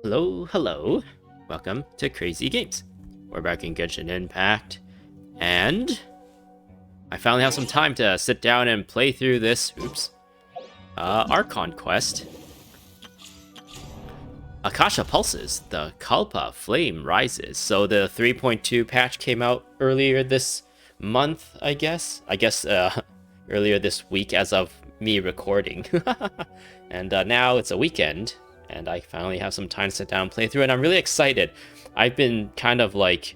Hello, hello. Welcome to Crazy Games. We're back in Genshin Impact, and I finally have some time to sit down and play through this, Archon quest. Akasha Pulses, the Kalpa Flame Rises. So the 3.2 patch came out earlier this month, I guess. Earlier this week as of me recording. And now it's a weekend, and I finally have some time to sit down and play through it. And I'm really excited. I've been kind of like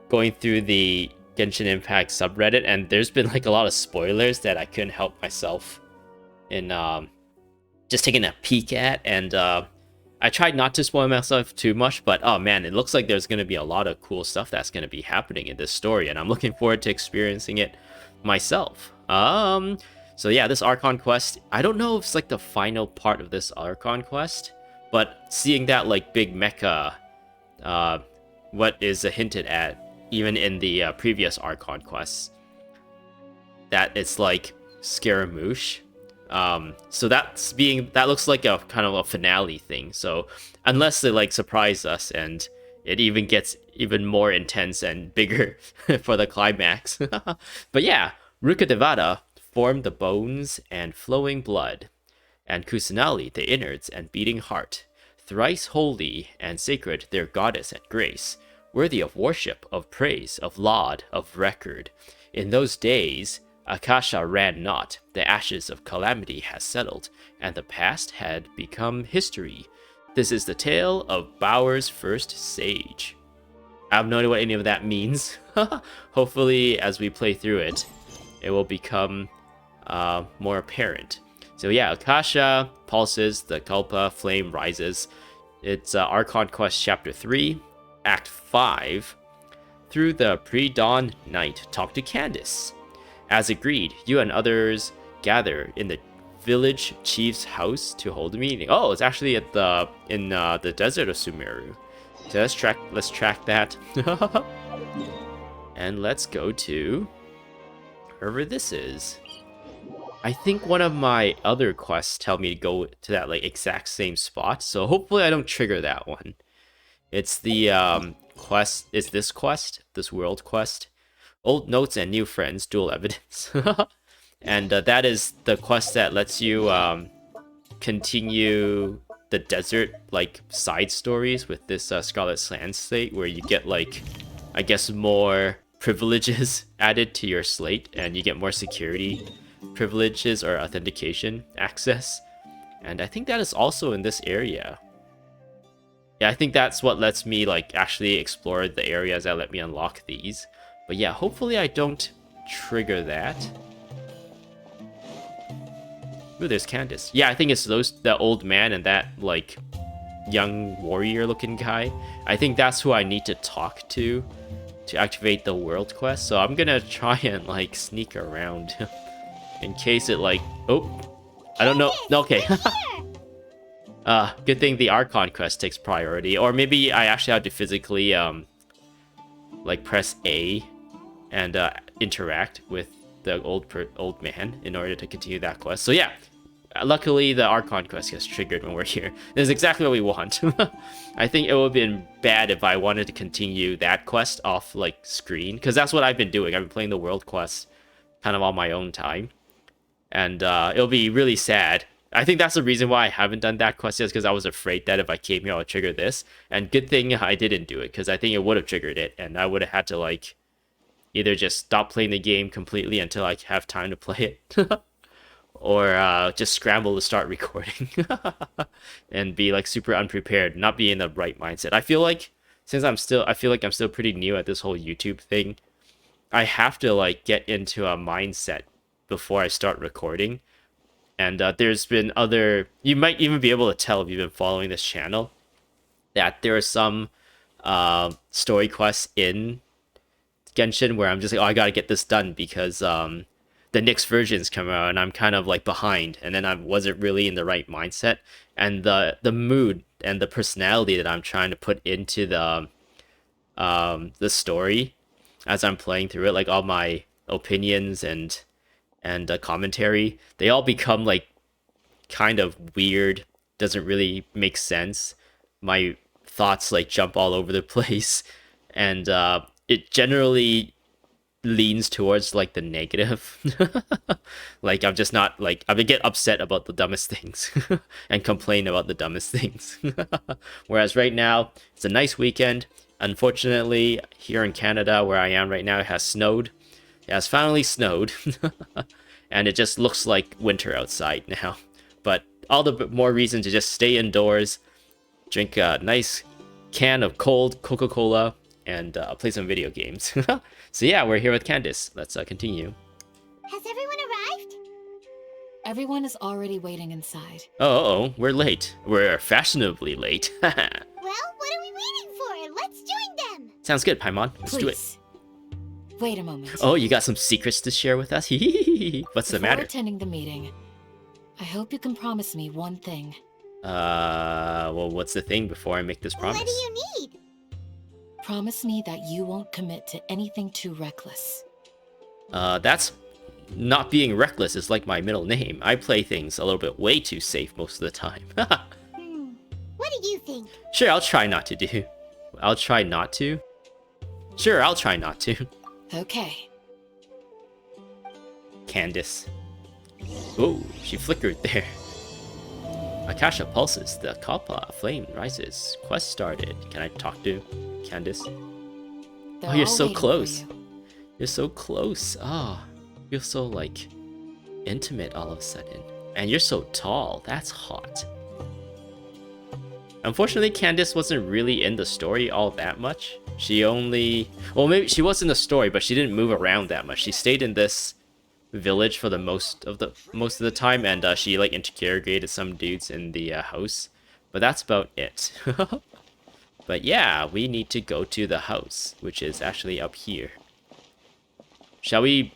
going through the Genshin Impact subreddit, and there's been like a lot of spoilers that I couldn't help myself in just taking a peek at. And I tried not to spoil myself too much, but oh man, it looks like there's going to be a lot of cool stuff that's going to be happening in this story, and I'm looking forward to experiencing it myself. So yeah, this Archon quest, I don't know if it's like the final part of this Archon quest, but seeing that like big mecha, what is hinted at even in the previous Archon quests, that it's like Scaramouche. So that looks like a kind of a finale thing. So unless they like surprise us and it even gets even more intense and bigger for the climax. But yeah, Rukkhadevata formed the bones and flowing blood, and Kusanali the innards and beating heart. Thrice holy and sacred their goddess and grace, worthy of worship, of praise, of laud, of record. In those days Akasha ran not, the ashes of calamity has settled, and the past had become history. This is the tale of Bauer's first sage. I have no idea what any of that means. Hopefully, as we play through it, it will become more apparent. So yeah, Akasha Pulses, the Kalpa Flame Rises. It's Archon Quest Chapter 3, Act 5. Through the pre-dawn night, talk to Candace. As agreed, you and others gather in the village chief's house to hold a meeting. Oh, it's actually in the desert of Sumeru. So let's track that. And let's go to wherever this is. I think one of my other quests tell me to go to that like exact same spot, so hopefully I don't trigger that one. It's the quest, is this world quest. Old notes and new friends, dual evidence. And that is the quest that lets you continue the desert like side stories with this Scarlet Sand State, where you get like, I guess, more privileges added to your slate, and you get more security privileges or authentication access. And I think that is also in this area. Yeah, I think that's what lets me like actually explore the areas that let me unlock these. But yeah, hopefully I don't trigger that. Ooh, there's Candace. Yeah, I think it's the old man and that like young warrior looking guy. I think that's who I need to talk to activate the world quest. So I'm gonna try and like sneak around in case it like, oh, I don't know. Okay. Good thing the Archon quest takes priority, or maybe I actually have to physically like press A and interact with the old man in order to continue that quest. So yeah, luckily the Archon quest gets triggered when we're here. This is exactly what we want. I think it would have been bad if I wanted to continue that quest off like screen, because that's what I've been doing. I've been playing the world quest kind of on my own time, and it'll be really sad. I think that's the reason why I haven't done that quest yet, because I was afraid that if I came here, I would trigger this. And good thing I didn't do it, because I think it would have triggered it, and I would have had to like either just stop playing the game completely until I have time to play it, or just scramble to start recording and be like super unprepared, not be in the right mindset. I feel like I'm still pretty new at this whole YouTube thing. I have to like get into a mindset before I start recording. And there's been you might even be able to tell if you've been following this channel, that there are some story quests in Genshin where I'm just like, oh, I gotta get this done because the next versions come out and I'm kind of like behind, and then I wasn't really in the right mindset, and the mood and the personality that I'm trying to put into the story as I'm playing through it, like all my opinions and commentary, they all become like kind of weird, doesn't really make sense my thoughts like jump all over the place, and it generally leans towards like the negative. Like I'm just not like I would get upset about the dumbest things and complain about the dumbest things. Whereas right now it's a nice weekend. Unfortunately, here in Canada where I am right now, it has snowed. It has finally snowed. And it just looks like winter outside now. But all the more reason to just stay indoors, drink a nice can of cold Coca-Cola, and play some video games. So yeah, we're here with Candice. Let's continue. Has everyone arrived? Everyone is already waiting inside. Oh, we're late. We're fashionably late. Well, what are we waiting for? Let's join them! Sounds good, Paimon. Let's do it. Please. Wait a moment. Oh, you got some secrets to share with us? What's the matter? Before attending the meeting, I hope you can promise me one thing. Well, what's the thing before I make this promise? What do you need? Promise me that you won't commit to anything too reckless. That's not being reckless is like my middle name. I play things a little bit way too safe most of the time. What do you think? Sure, I'll try not to do. I'll try not to? Sure, I'll try not to. Okay. Candice. Oh, she flickered there. Akasha Pulses, the Kalpa Flame Rises. Quest started. Can I talk to Candice? They're Oh, you're all so waiting for close. you. You're so close. Ah, you're so, like, intimate all of a sudden. And you're so tall. That's hot. Unfortunately, Candice wasn't really in the story all that much. She only... Well, maybe she was in the story, but she didn't move around that much. She stayed in this village for the most of the time, and she like interrogated some dudes in the house, but that's about it. But yeah, we need to go to the house, which is actually up here. Shall we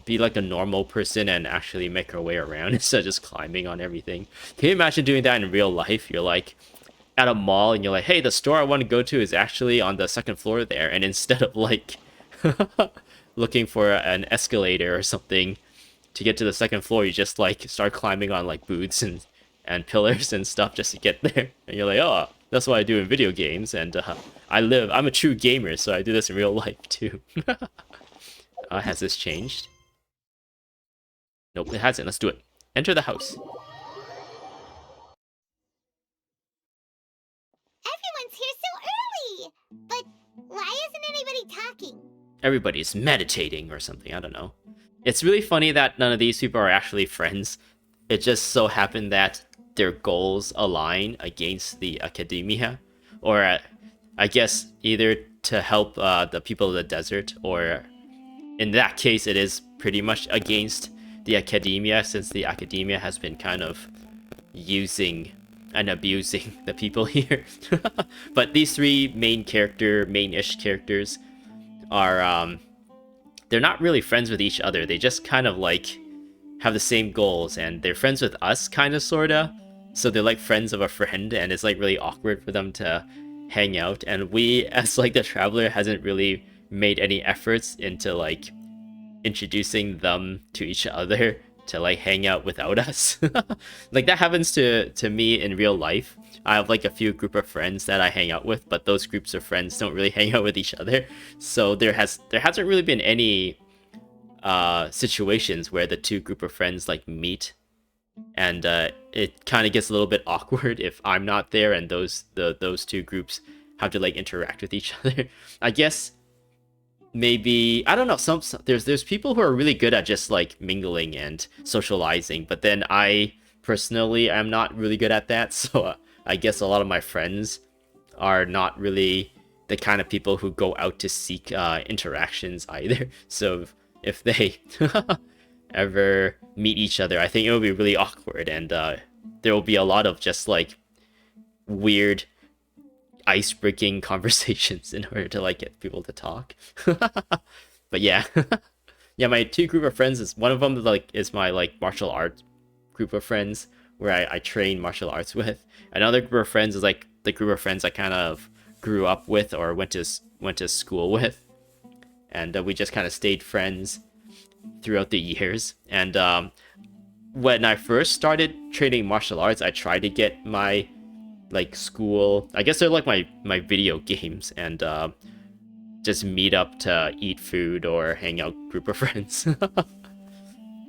be like a normal person and actually make our way around instead of just climbing on everything? Can you imagine doing that in real life? You're like at a mall and you're like, hey, the store I want to go to is actually on the second floor there, and instead of like looking for an escalator or something to get to the second floor, you just like start climbing on like booths and pillars and stuff just to get there. And you're like, oh, that's what I do in video games, and I'm a true gamer, so I do this in real life too. Has this changed? Nope, it hasn't. Let's do it. Enter the house. Everyone's here so early! But why isn't anybody talking? Everybody's meditating or something, I don't know. It's really funny that none of these people are actually friends. It just so happened that their goals align against the Akademiya, or I guess either to help the people of the desert, or in that case it is pretty much against the Akademiya, since the Akademiya has been kind of using and abusing the people here. But these three main-ish characters are they're not really friends with each other. They just kind of like have the same goals, and they're friends with us, kind of, sorta. So they're like friends of a friend, and it's like really awkward for them to hang out. And we, as like the traveler, hasn't really made any efforts into like introducing them to each other to like hang out without us. Like that happens to me in real life. I have like a few group of friends that I hang out with, but those groups of friends don't really hang out with each other. So there hasn't really been any situations where the two group of friends like meet, and it kind of gets a little bit awkward if I'm not there and those two groups have to like interact with each other. I guess maybe, I don't know, there's people who are really good at just like mingling and socializing, but then I personally am not really good at that. So I guess a lot of my friends are not really the kind of people who go out to seek interactions either. So if they ever meet each other, I think it will be really awkward, and there will be a lot of just like weird ice-breaking conversations in order to like get people to talk. But yeah. Yeah, my two group of friends is, one of them like is my like martial arts group of friends where I train martial arts with. Another group of friends is like the group of friends I kind of grew up with or went to school with, and we just kind of stayed friends throughout the years. And when I first started training martial arts, I tried to get my like school. I guess they're like my video games, and just meet up to eat food or hang out group of friends.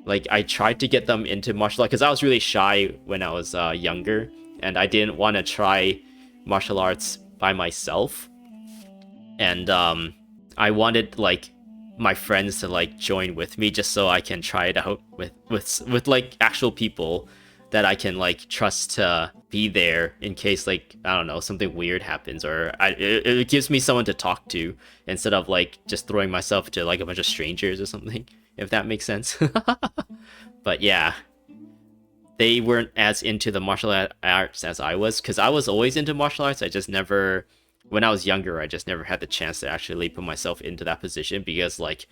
Like I tried to get them into martial arts because I was really shy when I was younger, and I didn't want to try martial arts by myself. And I wanted like my friends to like join with me just so I can try it out with like actual people that I can like trust to be there in case like I don't know something weird happens, or it gives me someone to talk to instead of like just throwing myself to like a bunch of strangers or something, if that makes sense. But yeah, they weren't as into the martial arts as I was, because I was always into martial arts. I just never, when I was younger, I just never had the chance to actually put myself into that position because like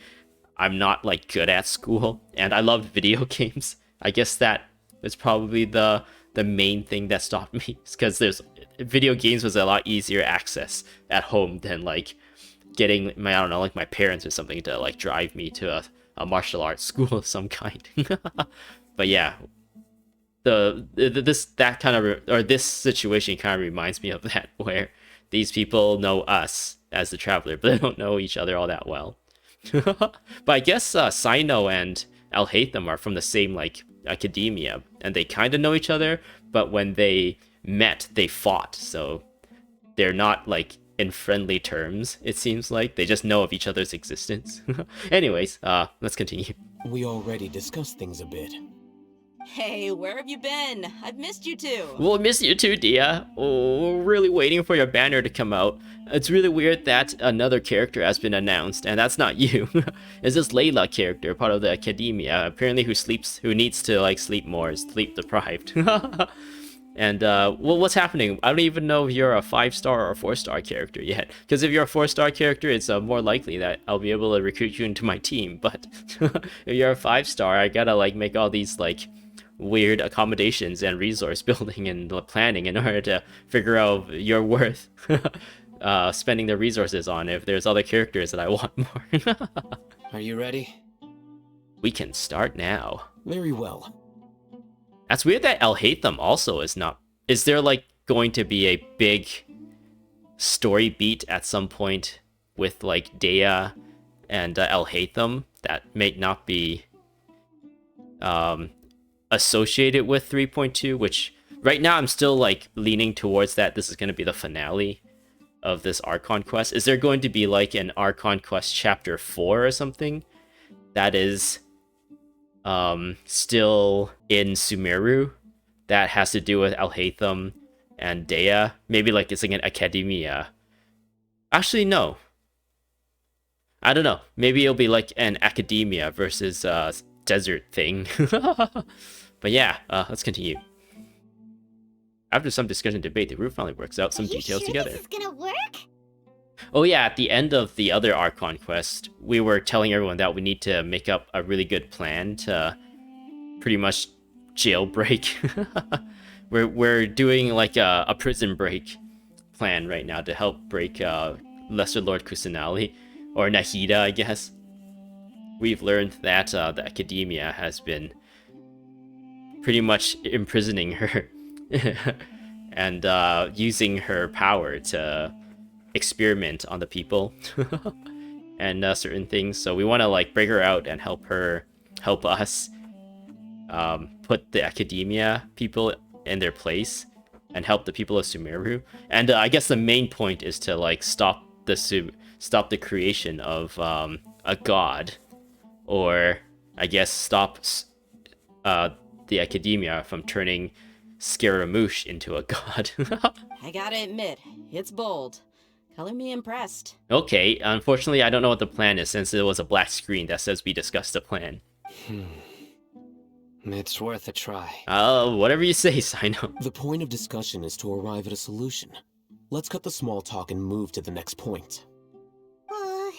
I'm not like good at school and I loved video games. I guess that was probably the main thing that stopped me, because there's video games was a lot easier access at home than like getting my, I don't know, like my parents or something to like drive me to a martial arts school of some kind. But yeah, this situation kind of reminds me of that, where these people know us as the traveler, but they don't know each other all that well. But I guess Cyno and Alhaitham are from the same like Akademiya, and they kind of know each other, but when they met, they fought, so they're not like in friendly terms, it seems like. They just know of each other's existence. Anyways, let's continue. We already discussed things a bit. Hey, where have you been? I've missed you too. We'll miss you too, Dehya. Oh, we're really waiting for your banner to come out. It's really weird that another character has been announced, and that's not you. It's this Layla character, part of the Akademiya, apparently who needs to like sleep more, is sleep deprived. And well, what's happening? I don't even know if you're a 5-star or 4-star character yet. Because if you're a 4-star character, it's more likely that I'll be able to recruit you into my team. But if you're a 5-star, I gotta like make all these like weird accommodations and resource building and planning in order to figure out your worth. Spending the resources on if there's other characters that I want more. Are you ready? We can start now. Very well. That's weird that Alhaitham also is not. Is there like going to be a big story beat at some point with like Dehya and Alhaitham that may not be associated with 3.2? Which right now I'm still like leaning towards that this is going to be the finale of this Archon quest. Is there going to be like an Archon quest chapter 4 or something that is still in Sumeru that has to do with Alhaitham and Dehya? Maybe like it's like an Akademiya. Actually, no. I don't know. Maybe it'll be like an Akademiya versus desert thing. But yeah, let's continue. After some discussion and debate, the group finally works out some details together. This is gonna work? Oh yeah, at the end of the other Archon quest, we were telling everyone that we need to make up a really good plan to pretty much jailbreak. we're doing like a prison break plan right now to help break Lesser Lord Kusanali, or Nahida, I guess. We've learned that the Akademiya has been pretty much imprisoning her and using her power to experiment on the people and certain things. So we want to like break her out and help us put the Akademiya people in their place and help the people of Sumeru. And I guess the main point is to like stop the creation of a god, or I guess stop the Akademiya from turning Scaramouche into a god. I gotta admit, it's bold. Color me impressed. Okay, unfortunately I don't know what the plan is, since there was a black screen that says we discussed the plan. It's worth a try. Whatever you say, Cyno. The point of discussion is to arrive at a solution. Let's cut the small talk and move to the next point. You're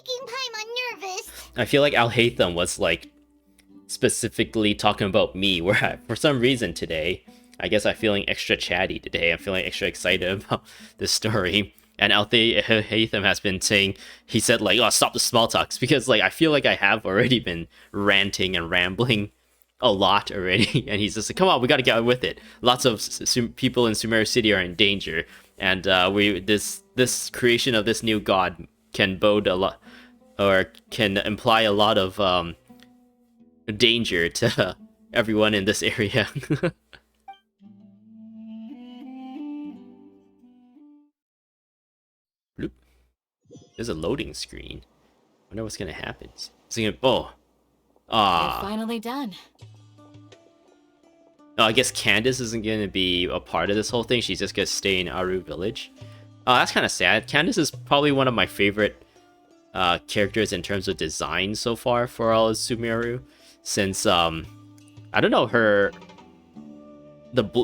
making Paimon nervous. I feel like Alhaitham was like specifically talking about me, where for some reason today, I guess I'm feeling extra chatty today. I'm feeling extra excited about this story. And Alhaitham has been saying, he said like, oh, stop the small talks, because like I feel like I have already been ranting and rambling a lot already, and he's just like, come on, we got to get with it. Lots of people in Sumeru City are in danger, and this creation of this new god can bode a lot, or can imply a lot of danger to everyone in this area. Bloop. There's a loading screen. I wonder what's gonna happen. It's gonna, You're ah. finally done. Oh, I guess Candace isn't gonna be a part of this whole thing. She's just gonna stay in Aru Village. Oh, that's kind of sad. Candace is probably one of my favorite characters in terms of design so far for all of Sumeru. Since I don't know,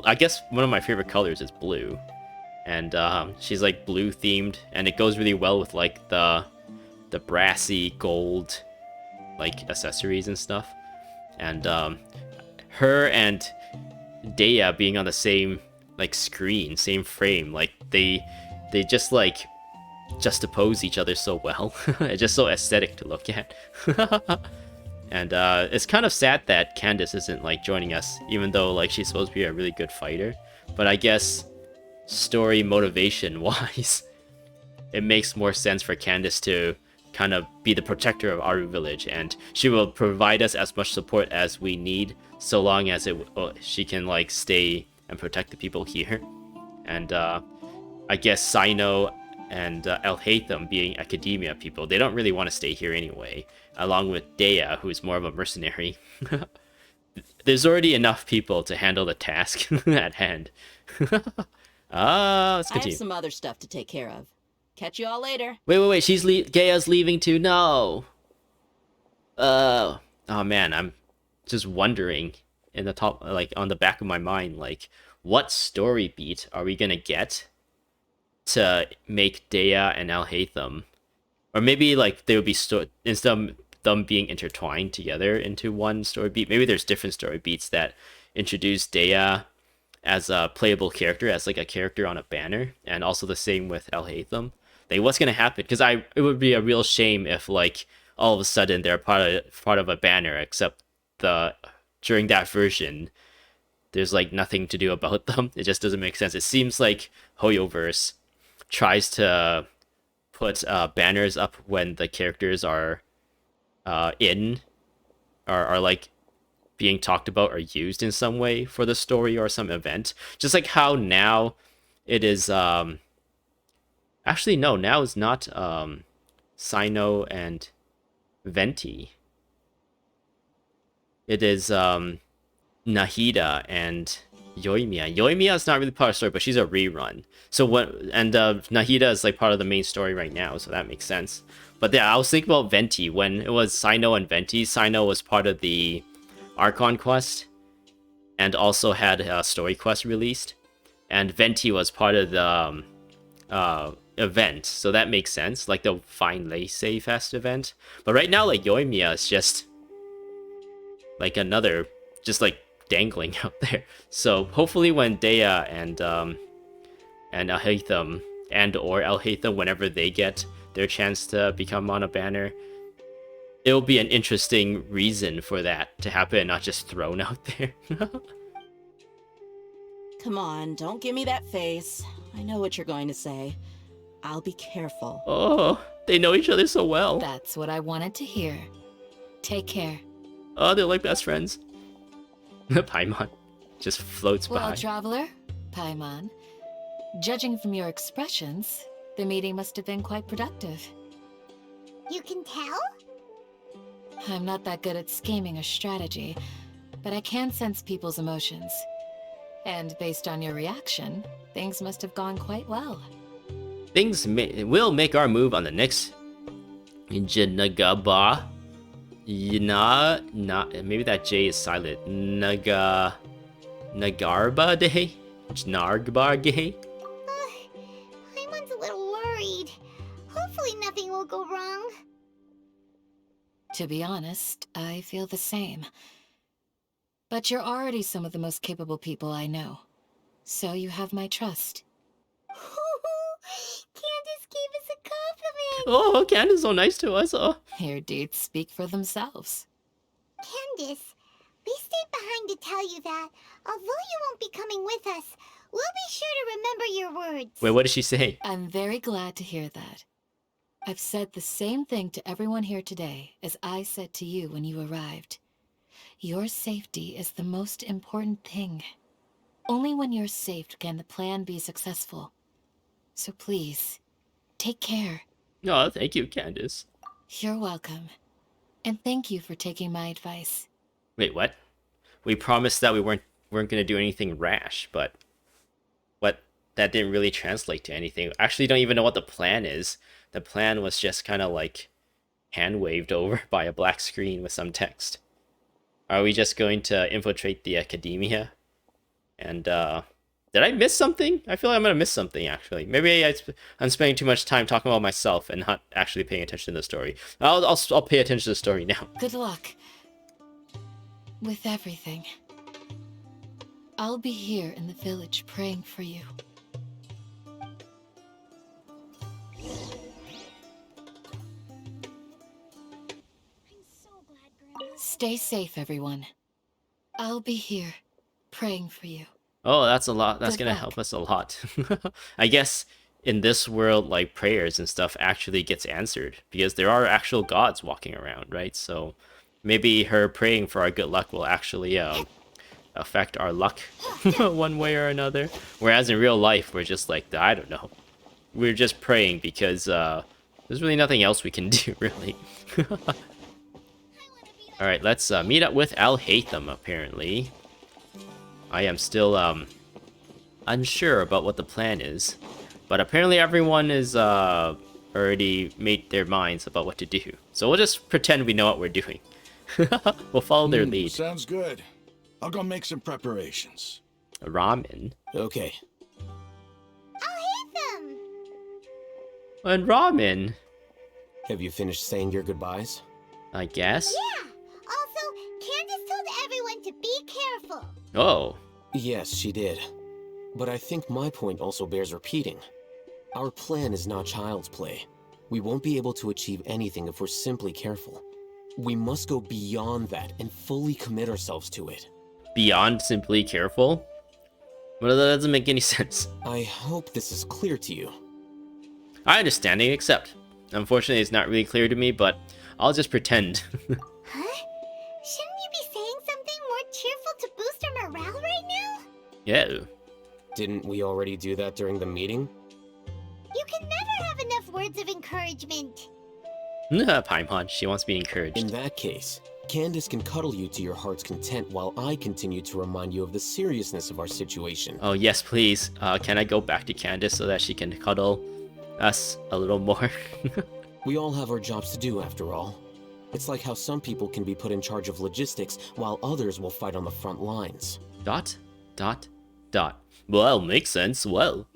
I guess one of my favorite colors is blue, and she's like blue themed, and it goes really well with like the brassy gold like accessories and stuff. And her and Dehya being on the same like screen, same frame, like they just like juxtapose each other so well. It's just so aesthetic to look at. And it's kind of sad that Candace isn't like joining us, even though like she's supposed to be a really good fighter. But I guess story motivation wise, it makes more sense for Candace to kind of be the protector of Aru Village, and she will provide us as much support as we need, so long as she can like stay and protect the people here. And I guess Cyno and Alhaitham, being Akademiya people, they don't really want to stay here anyway, along with Dehya, who's more of a mercenary. There's already enough people to handle the task at hand. Let's I continue. have some other stuff to take care of. Catch you all later. Wait, Dehya's leaving too? No. Oh man, I'm just wondering in the top, like on the back of my mind, like what story beat are we gonna get to make Dehya and Alhaitham, or maybe like they would be instead of them being intertwined together into one story beat, maybe there's different story beats that introduce Dehya as a playable character, as like a character on a banner, and also the same with Alhaitham. Like what's gonna happen? Because it would be a real shame if like all of a sudden they're part of a banner, except during that version there's like nothing to do about them. It just doesn't make sense. It seems like Hoyoverse tries to put banners up when the characters are are like being talked about or used in some way for the story or some event. Just like how now it is actually no, now it's not Cyno and Venti. It is Nahida and Yoimiya. Yoimiya is not really part of the story, but she's a rerun. So Nahida is like part of the main story right now, so that makes sense. But yeah, I was thinking about Venti when it was Cyno and Venti. Cyno was part of the Archon quest, and also had a story quest released, and Venti was part of the event, so that makes sense, like the Fine Laissez Fest event. But right now, like Yoimiya is just like another, just like dangling out there. So hopefully when Dehya and Alhaitham or Alhaitham, whenever they get their chance to become on a banner, it'll be an interesting reason for that to happen, not just thrown out there. Come on, don't give me that face. I know what you're going to say. I'll be careful. Oh, they know each other so well. That's what I wanted to hear. Take care. Oh, they're like best friends. Paimon just floats Well, by. traveler, Paimon, judging from your expressions, the meeting must have been quite productive. You can tell? I'm not that good at scheming or strategy, but I can sense people's emotions. And based on your reaction, things must have gone quite well. Things will make our move on the next Jinagaba. Maybe that J is silent. Nagarba Day? Nargbar Day? Paimon's a little worried. Hopefully nothing will go wrong. To be honest, I feel the same. But you're already some of the most capable people I know. So you have my trust. Candace gave us a compliment. Oh, Candace is so nice to us. Oh. Your deeds speak for themselves. Candace, we stayed right behind to tell you that, although you won't be coming with us, we'll be sure to remember your words. Wait, what did she say? I'm very glad to hear that. I've said the same thing to everyone here today as I said to you when you arrived. Your safety is the most important thing. Only when you're safe can the plan be successful. So please, take care. Oh, thank you, Candace. You're welcome. And thank you for taking my advice. Wait, what? We promised that we weren't gonna do anything rash, but what? That didn't really translate to anything. Actually, don't even know what the plan is. The plan was just kind of like hand waved over by a black screen with some text. Are we just going to infiltrate the Akademiya? And did I miss something? I feel like I'm gonna miss something actually. Maybe I'm spending too much time talking about myself and not actually paying attention to the story. I'll pay attention to the story now. Good luck. With everything. I'll be here in the village praying for you. I'm so glad, Grandma. Stay safe, everyone. I'll be here praying for you. Oh, that's a lot. That's Good gonna luck. help us a lot. I guess in this world, like prayers and stuff actually gets answered because there are actual gods walking around, right? So maybe her praying for our good luck will actually affect our luck one way or another. Whereas in real life, we're just like, I don't know. We're just praying because there's really nothing else we can do, really. Alright, let's meet up with Alhaitham, apparently. I am still unsure about what the plan is. But apparently everyone is already made their minds about what to do. So we'll just pretend we know what we're doing. We'll follow their lead. Sounds good. I'll go make some preparations. Ramen. Okay. Alhaitham! And ramen, Have you finished saying your goodbyes? I guess. Yeah! Also, Candace told everyone to be careful. Oh. Yes, she did. But I think my point also bears repeating. Our plan is not child's play. We won't be able to achieve anything if we're simply careful. We must go beyond that and fully commit ourselves to it. Beyond simply careful? Well, that doesn't make any sense. I hope this is clear to you. I understand it, except unfortunately it's not really clear to me, but I'll just pretend. Huh? Shouldn't you be saying something more cheerful to boost our morale right now? Yeah. Didn't we already do that during the meeting? You can never have enough words of encouragement. Paimon, she wants to be In encouraged. that case, Candace can cuddle you to your heart's content while I continue to remind you of the seriousness of our situation. Oh yes, please. Can I go back to Candace so that she can cuddle us a little more? We all have our jobs to do after all. It's like how some people can be put in charge of logistics while others will fight on the front lines. Dot, dot, dot. Well, makes sense. Well.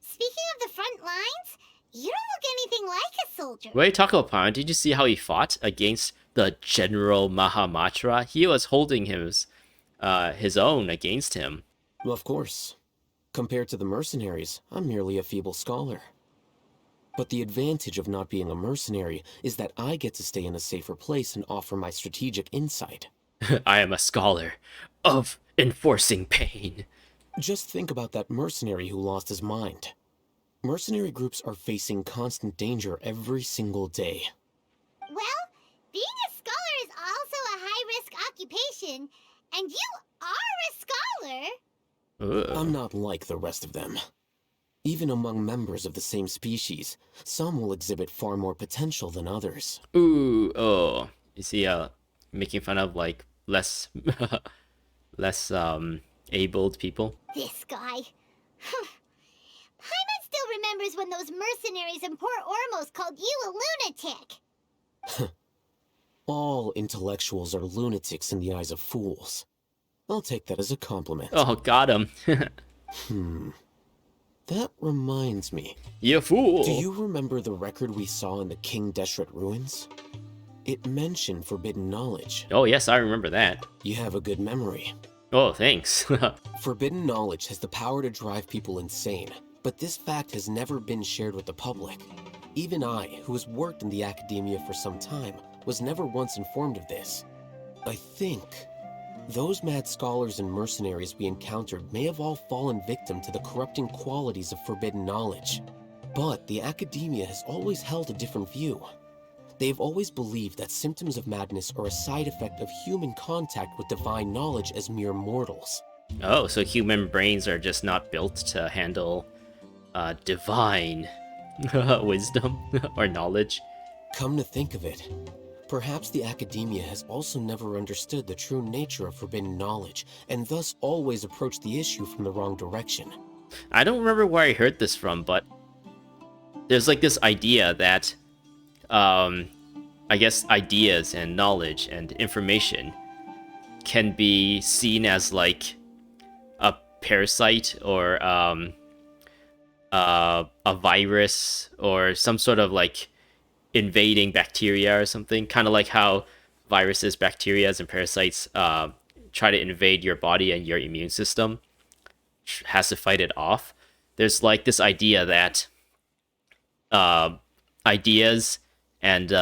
Speaking of the front lines, you don't look anything like a soldier. Wait, talk about Paimon. Did you see how he fought against the General Mahamatra? He was holding his own against him. Well, of course. Compared to the mercenaries, I'm merely a feeble scholar. But the advantage of not being a mercenary is that I get to stay in a safer place and offer my strategic insight. I am a scholar of enforcing pain. Just think about that mercenary who lost his mind. Mercenary groups are facing constant danger every single day. Well, being a scholar is also a high-risk occupation, and you are a scholar. Ugh. I'm not like the rest of them. Even among members of the same species, some will exhibit far more potential than others. Ooh, oh. Is he making fun of like less abled people? This guy. Paimon still remembers when those mercenaries in Port Ormos called you a lunatic. All intellectuals are lunatics in the eyes of fools. I'll take that as a compliment. Oh, got him. That reminds me. You fool. Do you remember the record we saw in the King Deshret ruins? It mentioned forbidden knowledge. Oh, yes, I remember that. You have a good memory. Oh, thanks. Forbidden knowledge has the power to drive people insane, but this fact has never been shared with the public. Even I, who has worked in the Akademiya for some time, was never once informed of this. I think Those mad scholars and mercenaries we encountered may have all fallen victim to the corrupting qualities of forbidden knowledge. But the Akademiya has always held a different view. They've always believed that symptoms of madness are a side effect of human contact with divine knowledge as mere mortals. Oh, so human brains are just not built to handle divine wisdom or knowledge. Come to think of it, perhaps the Akademiya has also never understood the true nature of forbidden knowledge, and thus always approached the issue from the wrong direction. I don't remember where I heard this from, but there's like this idea that, I guess ideas and knowledge and information can be seen as like a parasite or a virus or some sort of like invading bacteria or something, kind of like how viruses, bacteria, and parasites try to invade your body, and your immune system has to fight it off. There's like this idea that ideas and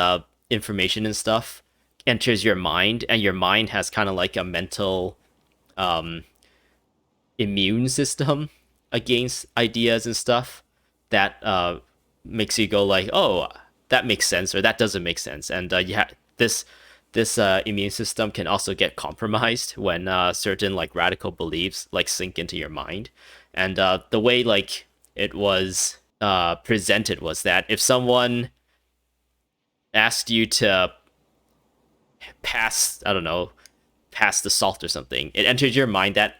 information and stuff enters your mind, and your mind has kind of like a mental immune system against ideas and stuff that makes you go like, oh, that makes sense, or that doesn't make sense. And this immune system can also get compromised when certain like radical beliefs like sink into your mind. And the way like it was presented was that if someone asked you to pass, I don't know, pass the salt or something, it enters your mind, that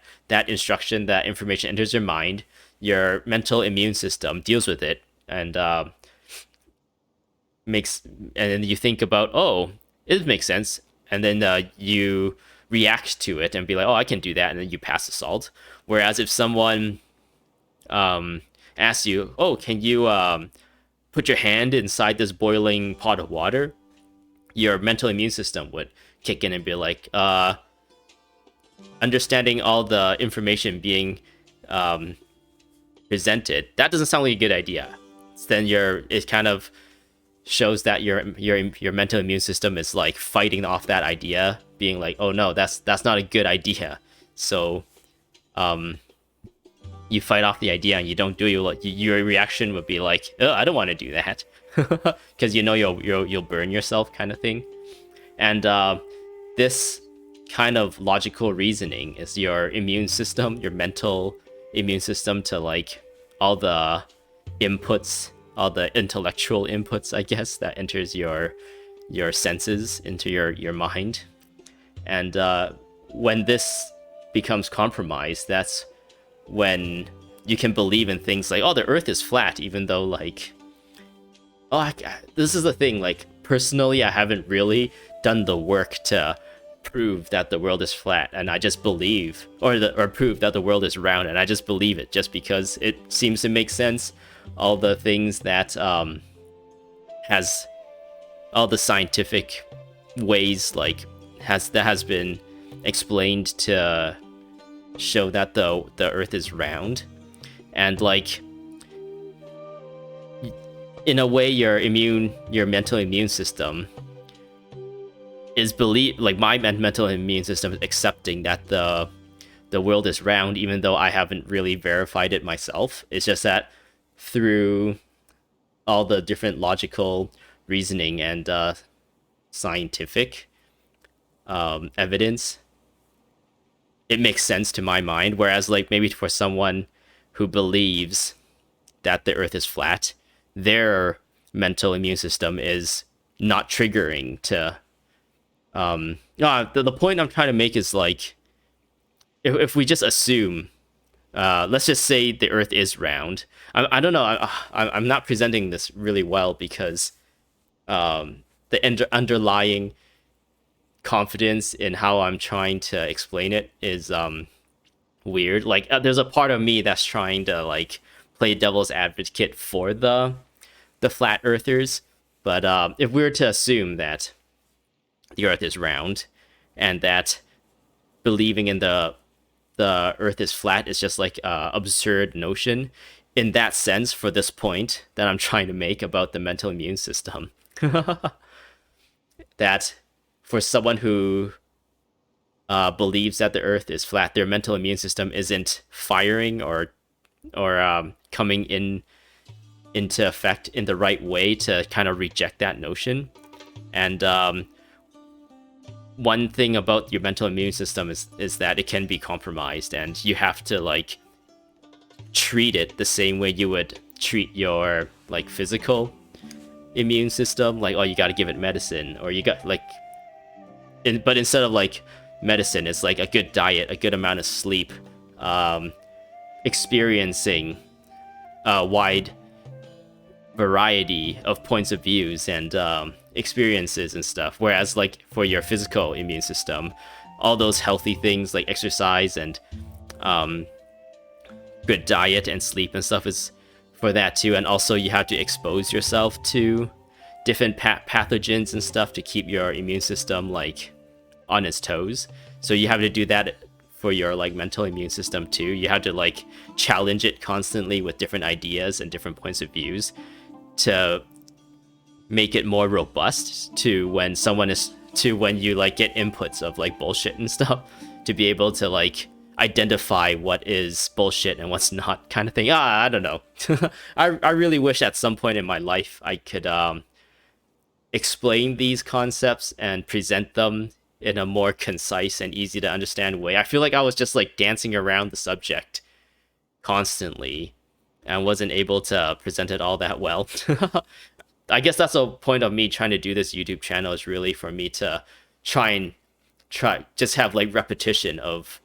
instruction, that information enters your mind, your mental immune system deals with it, and then you think about, oh, it makes sense, and then you react to it and be like, oh, I can do that, and then you pass the salt. Whereas if someone asks you, oh, can you put your hand inside this boiling pot of water, your mental immune system would kick in and be like, understanding all the information being presented, that doesn't sound like a good idea. Then it kind of shows that your mental immune system is like fighting off that idea, being like, oh no, that's not a good idea. So you fight off the idea and you don't do it. Your reaction would be like, oh, I don't want to do that, because you know you'll burn yourself, kind of thing. And this kind of logical reasoning is your immune system, your mental immune system, to like all the inputs, all the intellectual inputs, I guess, that enters your senses into your mind. And when this becomes compromised, that's when you can believe in things like, oh, the earth is flat, even though like, oh, this is the thing, like personally I haven't really done the work to prove that the world is flat, and I just believe, or prove that the world is round, and I just believe it just because it seems to make sense. All the things that has all the scientific ways like has been explained to show that the earth is round. And like in a way your mental immune system is my mental immune system is accepting that the world is round, even though I haven't really verified it myself. It's just that through all the different logical reasoning and scientific evidence, it makes sense to my mind. Whereas like maybe for someone who believes that the earth is flat, their mental immune system is not triggering to the point I'm trying to make is like, if we just assume, let's just say the earth is round. I don't know, I'm not presenting this really well because the underlying confidence in how I'm trying to explain it is weird. Like there's a part of me that's trying to like play devil's advocate for the flat earthers, but if we were to assume that the earth is round and that believing in the earth is flat is just like a absurd notion, in that sense, for this point that I'm trying to make about the mental immune system, that for someone who believes that the Earth is flat, their mental immune system isn't firing or coming into effect in the right way to kind of reject that notion. And one thing about your mental immune system is that it can be compromised, and you have to like treat it the same way you would treat your like physical immune system. Like, oh, you got to give it medicine, or you got like but instead of like medicine, it's like a good diet, a good amount of sleep, experiencing a wide variety of points of views and experiences and stuff. Whereas like for your physical immune system, all those healthy things like exercise and good diet and sleep and stuff is for that too. And also you have to expose yourself to different pathogens and stuff to keep your immune system like on its toes. So you have to do that for your like mental immune system too. You have to like challenge it constantly with different ideas and different points of views to make it more robust to when you like get inputs of like bullshit and stuff, to be able to like identify what is bullshit and what's not, kind of thing. I don't know. I really wish at some point in my life I could explain these concepts and present them in a more concise and easy to understand way. I feel like I was just like dancing around the subject constantly and wasn't able to present it all that well. I guess that's the point of me trying to do this YouTube channel, is really for me to try just have like repetition of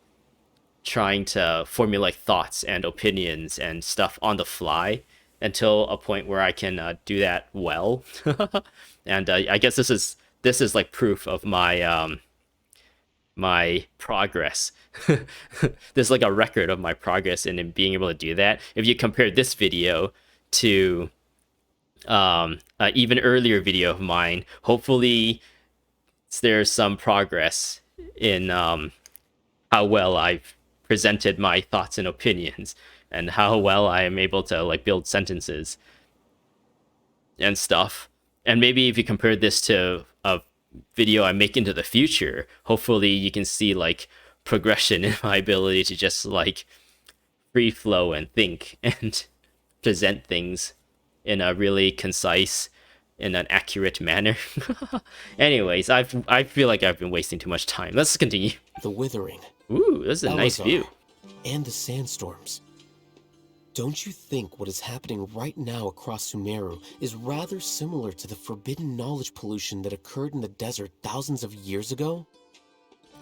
trying to formulate thoughts and opinions and stuff on the fly until a point where I can do that well. And I guess this is like proof of my my progress. There's like a record of my progress in being able to do that. If you compare this video to even earlier video of mine, hopefully there's some progress in how well I've presented my thoughts and opinions, and how well I am able to like build sentences and stuff. And maybe if you compare this to a video I make into the future, hopefully you can see like progression in my ability to just like free flow and think and present things in a really concise, in an accurate manner. Anyways, I feel like I've been wasting too much time. Let's continue. The withering. Ooh, this is a nice view. And the sandstorms. Don't you think what is happening right now across Sumeru is rather similar to the forbidden knowledge pollution that occurred in the desert thousands of years ago?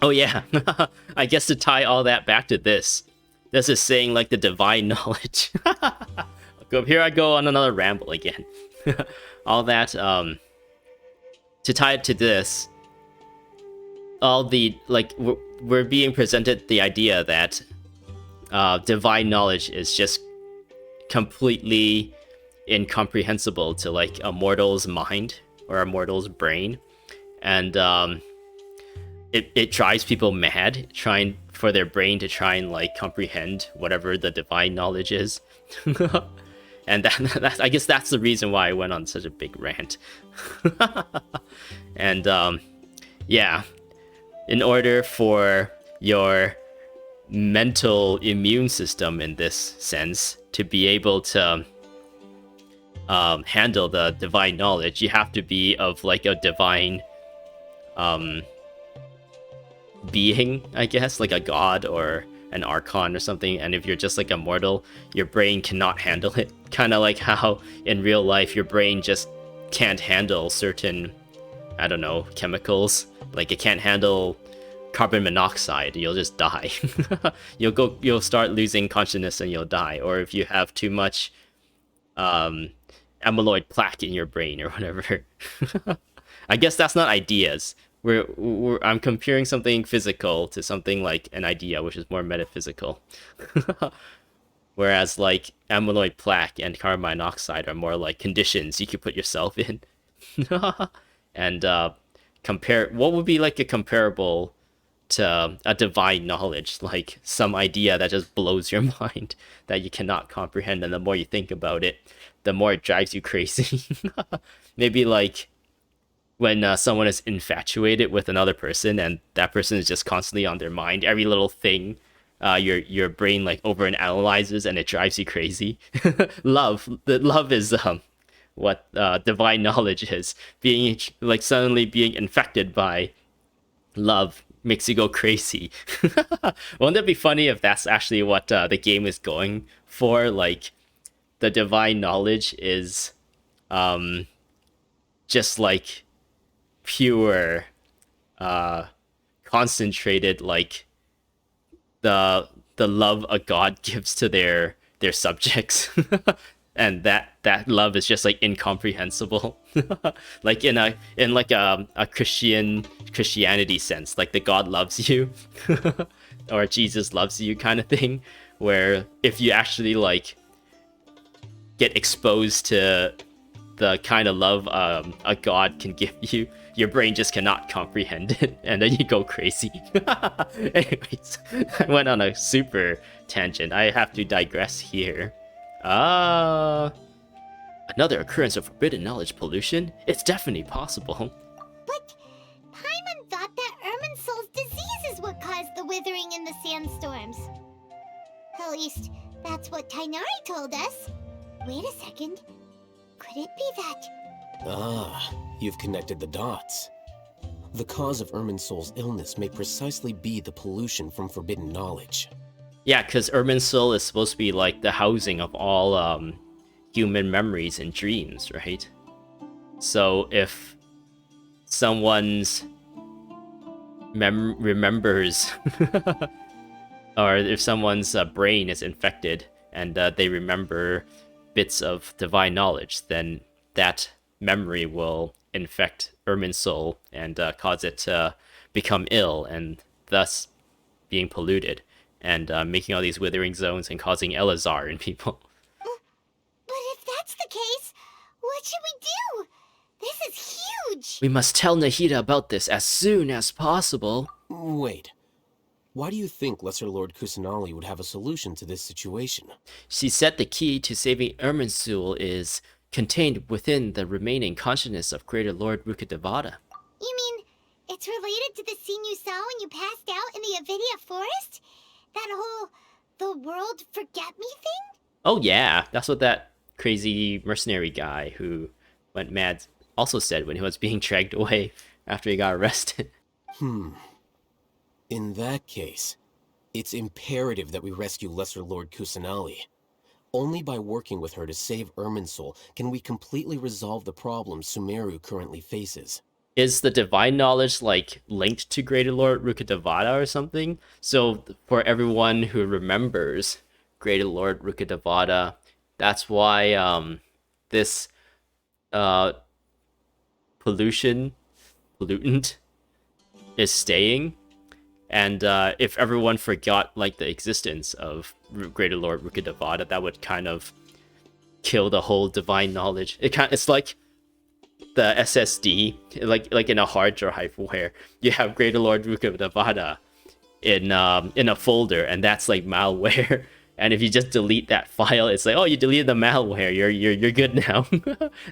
Oh yeah, I guess to tie all that back to this is saying like the divine knowledge. Here I go on another ramble again. All that, to tie it to this, all the, like, we're being presented the idea that divine knowledge is just completely incomprehensible to like a mortal's mind or a mortal's brain, and it drives people mad trying for their brain to try and like comprehend whatever the divine knowledge is. And that I guess that's the reason why I went on such a big rant. And yeah, in order for your mental immune system in this sense to be able to handle the divine knowledge, you have to be of like a divine being, I guess, like a god or an archon or something. And if you're just like a mortal, your brain cannot handle it. Kind of like how in real life your brain just can't handle certain, I don't know, chemicals. Like it can't handle carbon monoxide, you'll just die. You'll start losing consciousness and you'll die. Or if you have too much amyloid plaque in your brain or whatever. I guess that's not ideas. I'm comparing something physical to something like an idea, which is more metaphysical. Whereas like amyloid plaque and carbon monoxide are more like conditions you could put yourself in. And compare what would be like a comparable to a divine knowledge, like some idea that just blows your mind that you cannot comprehend, and the more you think about it, the more it drives you crazy. Maybe like when someone is infatuated with another person and that person is just constantly on their mind, every little thing, your brain like over and analyzes and it drives you crazy. Love is what divine knowledge is. Being like suddenly being infected by love makes you go crazy. Won't it be funny if that's actually what the game is going for? Like the divine knowledge is just like pure concentrated, like the love a god gives to their subjects. And that love is just like incomprehensible. Like in a Christianity sense, like the god loves you or Jesus loves you kind of thing, where if you actually like get exposed to the kind of love a god can give you, your brain just cannot comprehend it, and then you go crazy. Anyways, I went on a super tangent. I have to digress here. Another occurrence of forbidden knowledge pollution? It's definitely possible. But Paimon thought that Irminsul's disease is what caused the withering in the sandstorms. At least, that's what Tainari told us. Wait a second. Could it be that... Ah, you've connected the dots. The cause of Irminsul's illness may precisely be the pollution from forbidden knowledge. Yeah, because Irminsul is supposed to be like the housing of all human memories and dreams, right? So if someone's remembers, or if someone's brain is infected and they remember bits of divine knowledge, then that memory will infect Irminsul and cause it to become ill and thus being polluted and making all these withering zones and causing Elazar in people. But if that's the case, what should we do? This is huge! We must tell Nahida about this as soon as possible. Wait. Why do you think Lesser Lord Kusanali would have a solution to this situation? She said the key to saving Irminsul is contained within the remaining consciousness of Greater Lord Rukkhadevata. You mean, it's related to the scene you saw when you passed out in the Avidia forest? That whole, the world forget me thing? Oh yeah, that's what that crazy mercenary guy who went mad also said when he was being dragged away after he got arrested. In that case, it's imperative that we rescue Lesser Lord Kusanali. Only by working with her to save Irminsul can we completely resolve the problems Sumeru currently faces. Is the divine knowledge like linked to Greater Lord Rukkhadevata or something? So for everyone who remembers Greater Lord Rukkhadevata, that's why this pollutant is staying. And if everyone forgot like the existence of Greater Lord Rukkhadevata, that would kind of kill the whole divine knowledge. It's like the SSD, like in a hard drive where you have Greater Lord Rukkhadevata in a folder, and that's like malware. And if you just delete that file, it's like, oh, you deleted the malware, you're good now.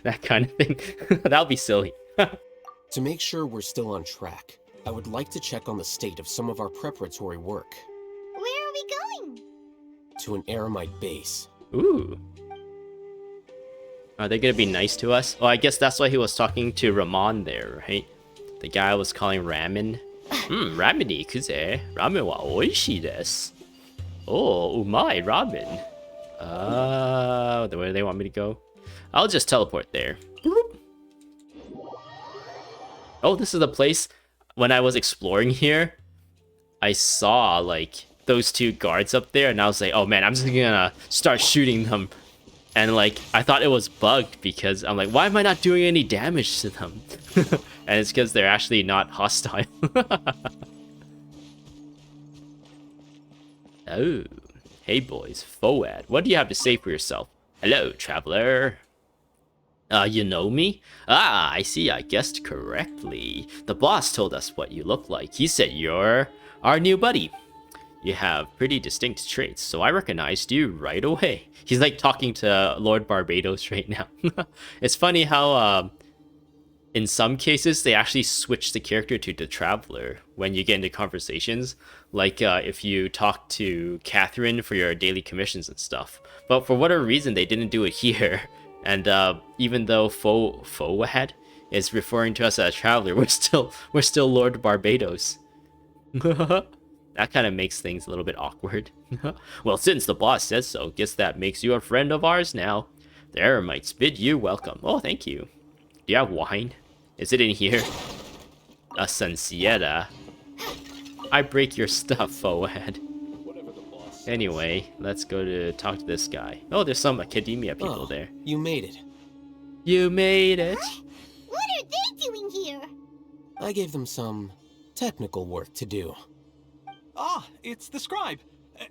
That kind of thing. That'll be silly. To make sure we're still on track, I would like to check on the state of some of our preparatory work. Where are we going? To an Eremite base. Ooh. Are they gonna be nice to us? Oh, I guess that's why he was talking to Ramon there, right? The guy I was calling Ramen. Ramen kuze. Ramen wa oishii desu. Oh, umai ramen. Where do they want me to go? I'll just teleport there. Oh, this is the place. When I was exploring here, I saw like those two guards up there, and I was like, oh man, I'm just gonna start shooting them. And like, I thought it was bugged because I'm like, why am I not doing any damage to them? And it's because they're actually not hostile. Oh, hey boys, Foad, what do you have to say for yourself? Hello, traveler. You know me? Ah, I see, I guessed correctly. The boss told us what you look like. He said you're our new buddy. You have pretty distinct traits, so I recognized you right away. He's like talking to Lord Barbados right now. It's funny how in some cases, they actually switch the character to the Traveler when you get into conversations. Like if you talk to Catherine for your daily commissions and stuff. But for whatever reason, they didn't do it here. And even though Fowad is referring to us as a Traveler, we're still Lord Barbados. That kind of makes things a little bit awkward. Well, since the boss says so, guess that makes you a friend of ours now. The Eremites bid you welcome. Oh, thank you. Do you have wine? Is it in here? A Sanciera. I break your stuff, Fowad. Anyway, let's go to talk to this guy. Oh, there's some Akademiya people there. You made it. You made it. What are they doing here? I gave them some technical work to do. Ah, it's the scribe.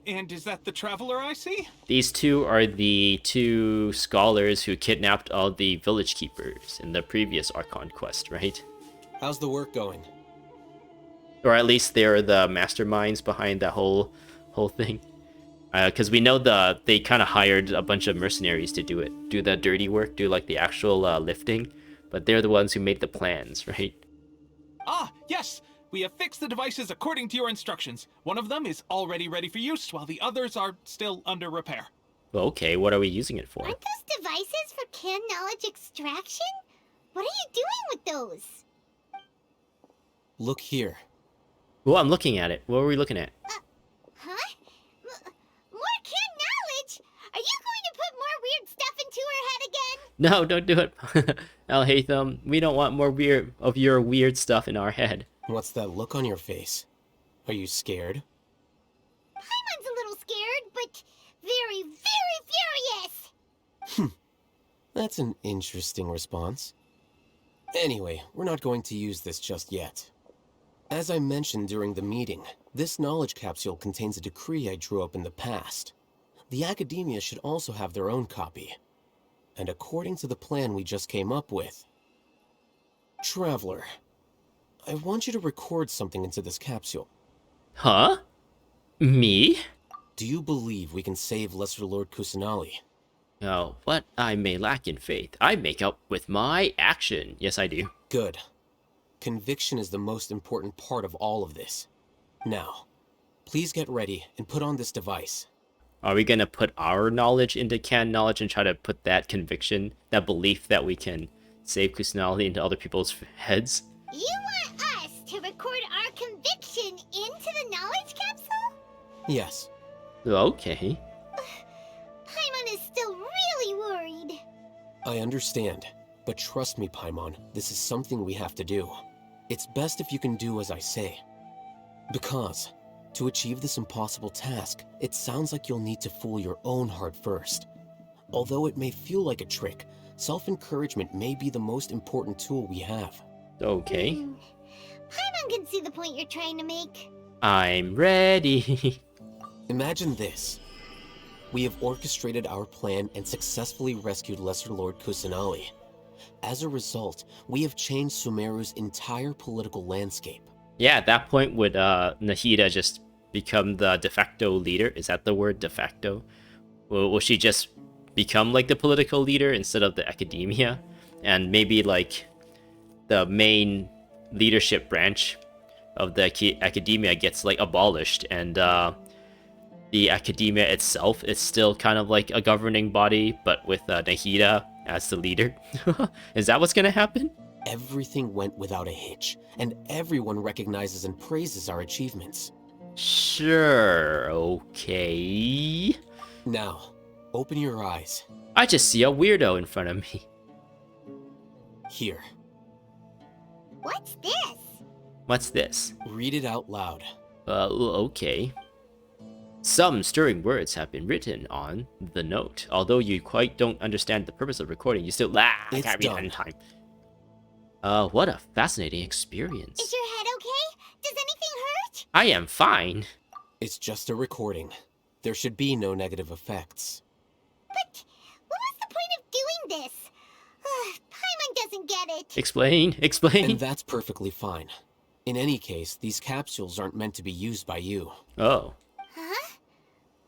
And is that the traveler I see? These two are the two scholars who kidnapped all the village keepers in the previous Archon quest, right? How's the work going? Or at least they're the masterminds behind that whole thing. Because we know they kind of hired a bunch of mercenaries to do the dirty work, do like the actual lifting, but they're the ones who made the plans, right? Ah, yes! We have fixed the devices according to your instructions. One of them is already ready for use, while the others are still under repair. Well, okay, what are we using it for? Aren't those devices for canned knowledge extraction? What are you doing with those? Look here. Well, I'm looking at it. What are we looking at? Huh? More canned knowledge? Are you going to put more weird stuff into her head again? No, don't do it. Alhaitham, we don't want more of your weird stuff in our head. What's that look on your face? Are you scared? Paimon's a little scared, but very, very furious. That's an interesting response. Anyway, we're not going to use this just yet. As I mentioned during the meeting, this knowledge capsule contains a decree I drew up in the past. The Akademiya should also have their own copy. And according to the plan we just came up with... Traveler, I want you to record something into this capsule. Huh? Me? Do you believe we can save Lesser Lord Kusanali? Oh, what I may lack in faith, I make up with my action. Yes, I do. Good. Conviction is the most important part of all of this. Now, please get ready and put on this device. Are we gonna put our knowledge into canned knowledge and try to put that conviction, that belief that we can save Kusanali into other people's heads? You want us to record our conviction into the knowledge capsule? Yes. Okay. Paimon is still really worried. I understand, but trust me, Paimon, this is something we have to do. It's best if you can do as I say. Because, to achieve this impossible task, it sounds like you'll need to fool your own heart first. Although it may feel like a trick, self-encouragement may be the most important tool we have. Okay. Paimon can see the point you're trying to make. I'm ready. Imagine this. We have orchestrated our plan and successfully rescued Lesser Lord Kusanali. As a result, we have changed Sumeru's entire political landscape. Yeah, at that point, would Nahida just become the de facto leader? Is that the word, de facto? Will she just become like the political leader instead of the Akademiya? And maybe like the main leadership branch of the Akademiya gets like abolished, and the Akademiya itself is still kind of like a governing body, but with Nahida as the leader. Is that what's gonna happen? Everything went without a hitch, and everyone recognizes and praises our achievements. Sure, okay. Now, open your eyes. I just see a weirdo in front of me. Here, What's this? What's this? read it out loud. Okay. Some stirring words have been written on the note. Although you quite don't understand the purpose of recording, you still I It's can't read done. in time. What a fascinating experience. Is your head okay? Does anything hurt? I am fine. It's just a recording. There should be no negative effects. But what was the point of doing this? Paimon doesn't get it. Explain. And that's perfectly fine. In any case, these capsules aren't meant to be used by you. Oh. Huh?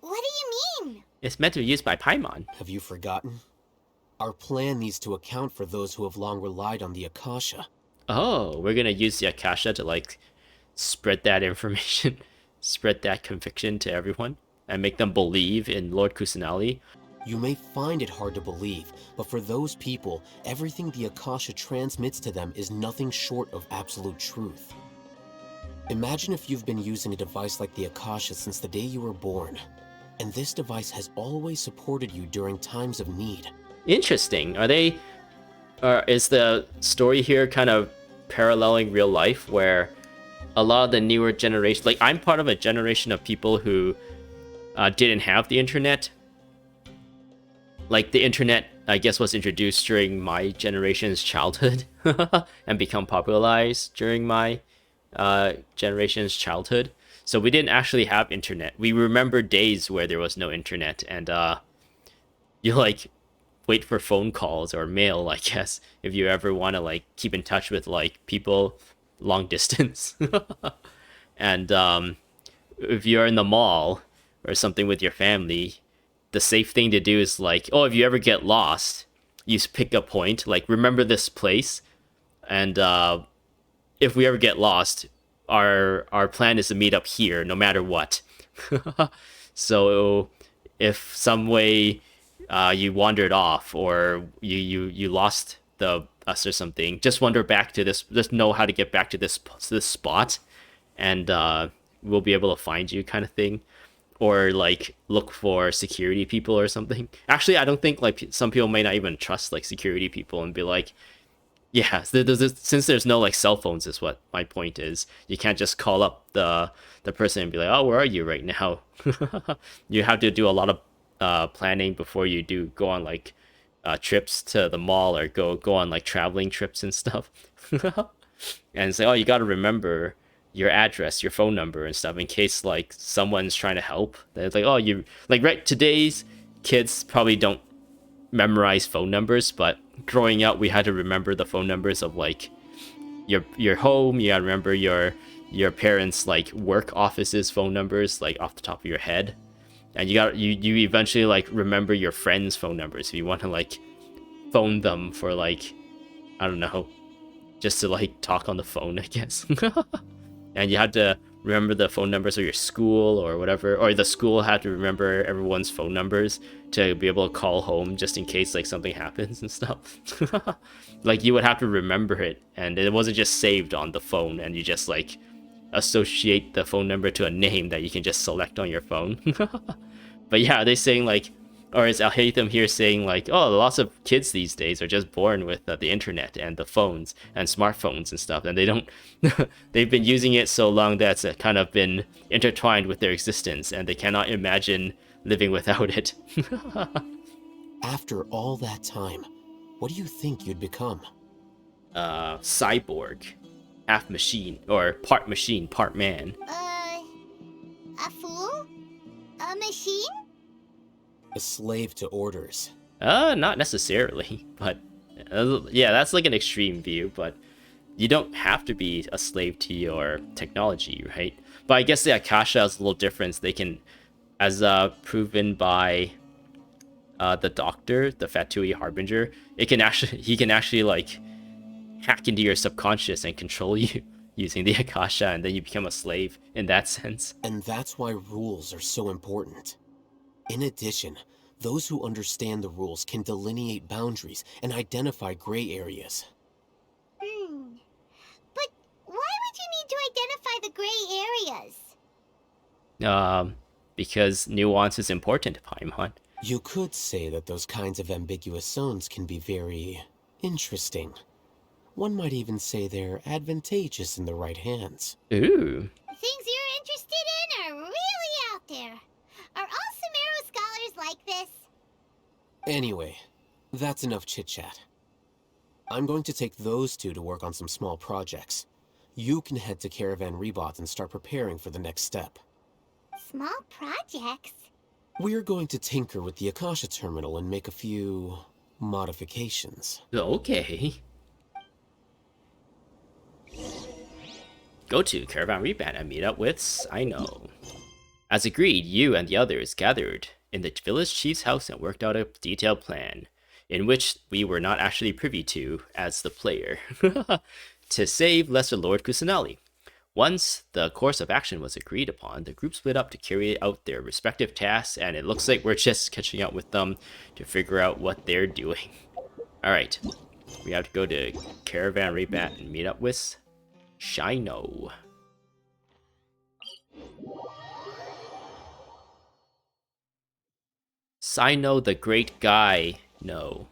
What do you mean? It's meant to be used by Paimon. Have you forgotten? Our plan needs to account for those who have long relied on the Akasha. Oh, we're gonna use the Akasha to like spread that information, spread that conviction to everyone, and make them believe in Lord Kusanali. You may find it hard to believe, but for those people, everything the Akasha transmits to them is nothing short of absolute truth. Imagine if you've been using a device like the Akasha since the day you were born, and this device has always supported you during times of need. Interesting. Is the story here kind of paralleling real life, where a lot of the newer generation, like I'm part of a generation of people who didn't have the internet. Like the internet, I guess, was introduced during my generation's childhood and become popularized during my generation's childhood. So we didn't actually have internet. We remember days where there was no internet, and you like wait for phone calls or mail, I guess, if you ever want to like keep in touch with like people long distance. And if you're in the mall or something with your family, the safe thing to do is like, oh, if you ever get lost, you pick a point, like remember this place, and if we ever get lost, our plan is to meet up here no matter what. So if some way you wandered off, or you lost us or something, just wander back to this, just know how to get back to this spot, and we'll be able to find you, kind of thing. Or like look for security people or something. Actually, I don't think like some people may not even trust like security people and be like, yeah, since there's no like cell phones, is what my point is. You can't just call up the person and be like, oh, where are you right now? You have to do a lot of planning before you do go on like trips to the mall, or go on like traveling trips and stuff. And say, oh, you got to remember your address, your phone number and stuff, in case like someone's trying to help. They're like, oh, you like, right, today's kids probably don't memorize phone numbers, but growing up we had to remember the phone numbers of like your home. You gotta remember your parents' like work offices phone numbers like off the top of your head, and you eventually like remember your friends' phone numbers if you want to like phone them for like, I don't know, just to like talk on the phone, I guess. And you had to remember the phone numbers of your school or whatever, or the school had to remember everyone's phone numbers to be able to call home just in case like something happens and stuff. Like you would have to remember it, and it wasn't just saved on the phone and you just like associate the phone number to a name that you can just select on your phone. But yeah, they're saying like, or is Alhaitham here saying like, oh, lots of kids these days are just born with the internet and the phones and smartphones and stuff, and they don't they've been using it so long that it's kind of been intertwined with their existence, and they cannot imagine living without it. After all that time, what do you think you'd become? Cyborg, half machine, or part machine, part man. A fool? A machine? A slave to orders. Not necessarily, but yeah, that's like an extreme view, but you don't have to be a slave to your technology, right? But I guess the Akasha has a little difference. They can, as proven by the doctor, the Fatui Harbinger, he can actually like hack into your subconscious and control you using the Akasha, and then you become a slave in that sense. And that's why rules are so important. In addition, those who understand the rules can delineate boundaries and identify gray areas. But why would you need to identify the gray areas? Because nuance is important, Paimon. You could say that those kinds of ambiguous zones can be very interesting. One might even say they're advantageous in the right hands. Ooh. Things you're interested in are really out there. Are all Sumeru scholars like this? Anyway, that's enough chit-chat. I'm going to take those two to work on some small projects. You can head to Caravan Rebot and start preparing for the next step. Small projects? We're going to tinker with the Akasha terminal and make a few modifications. Okay. Go to Caravan Rebot and meet up with Cyno. As agreed, you and the others gathered in the village chief's house and worked out a detailed plan. in which we were not actually privy to as the player, to save Lesser Lord Kusanali. Once the course of action was agreed upon, the group split up to carry out their respective tasks, and it looks like we're just catching up with them to figure out what they're doing. Alright, we have to go to Caravan Rebat and meet up with Cyno. Cyno the Great Guy. No.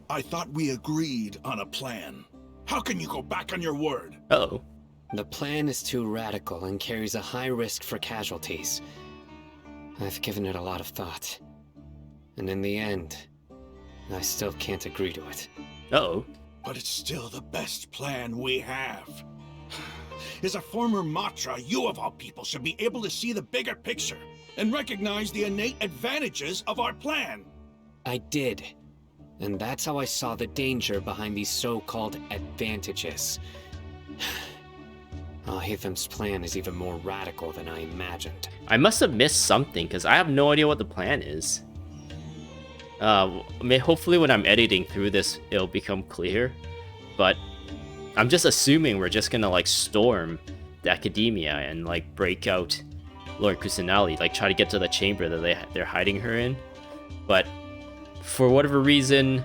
I thought we agreed on a plan. How can you go back on your word? Uh-oh. The plan is too radical and carries a high risk for casualties. I've given it a lot of thought. And in the end, I still can't agree to it. Uh-oh. But it's still the best plan we have. As a former Matra, you of all people should be able to see the bigger picture and recognize the innate advantages of our plan. I did. And that's how I saw the danger behind these so-called advantages. Alhaitham's plan is even more radical than I imagined. I must have missed something, because I have no idea what the plan is. Hopefully when I'm editing through this, it'll become clear. But I'm just assuming we're just gonna, like, storm the Akademiya and, like, break out Lord Kusanali, like, try to get to the chamber that they're hiding her in. But for whatever reason,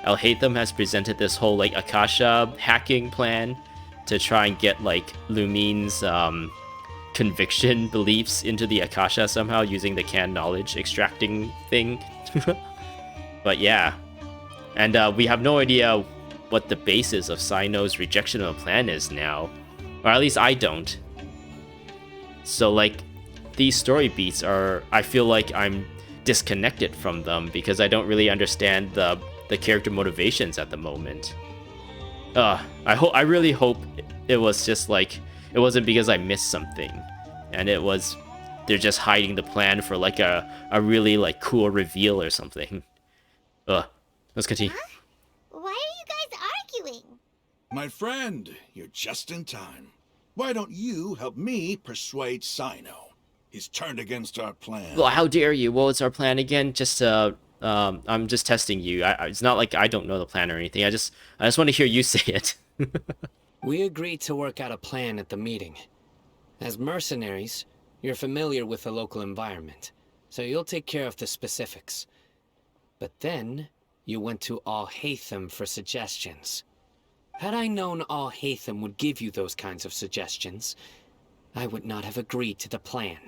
Alhaitham has presented this whole, like, Akasha hacking plan to try and get, like, Lumine's conviction beliefs into the Akasha somehow using the canned knowledge extracting thing. But yeah. And we have no idea what the basis of Cyno's rejection of a plan is now. Or at least I don't. So, like, these story beats are... I feel like I'm disconnected from them because I don't really understand the character motivations at the moment. I really hope it was just like it wasn't because I missed something, and it was they're just hiding the plan for like a really like cool reveal or something. Let's continue. Huh? Why are you guys arguing? My friend, you're just in time. Why don't you help me persuade Cyno? He's turned against our plan. Well, how dare you? What was our plan again? Just I'm just testing you. It's not like I don't know the plan or anything. I just want to hear you say it. We agreed to work out a plan at the meeting. As mercenaries, you're familiar with the local environment, so you'll take care of the specifics. But then, you went to Alhaitham for suggestions. Had I known Alhaitham would give you those kinds of suggestions, I would not have agreed to the plan.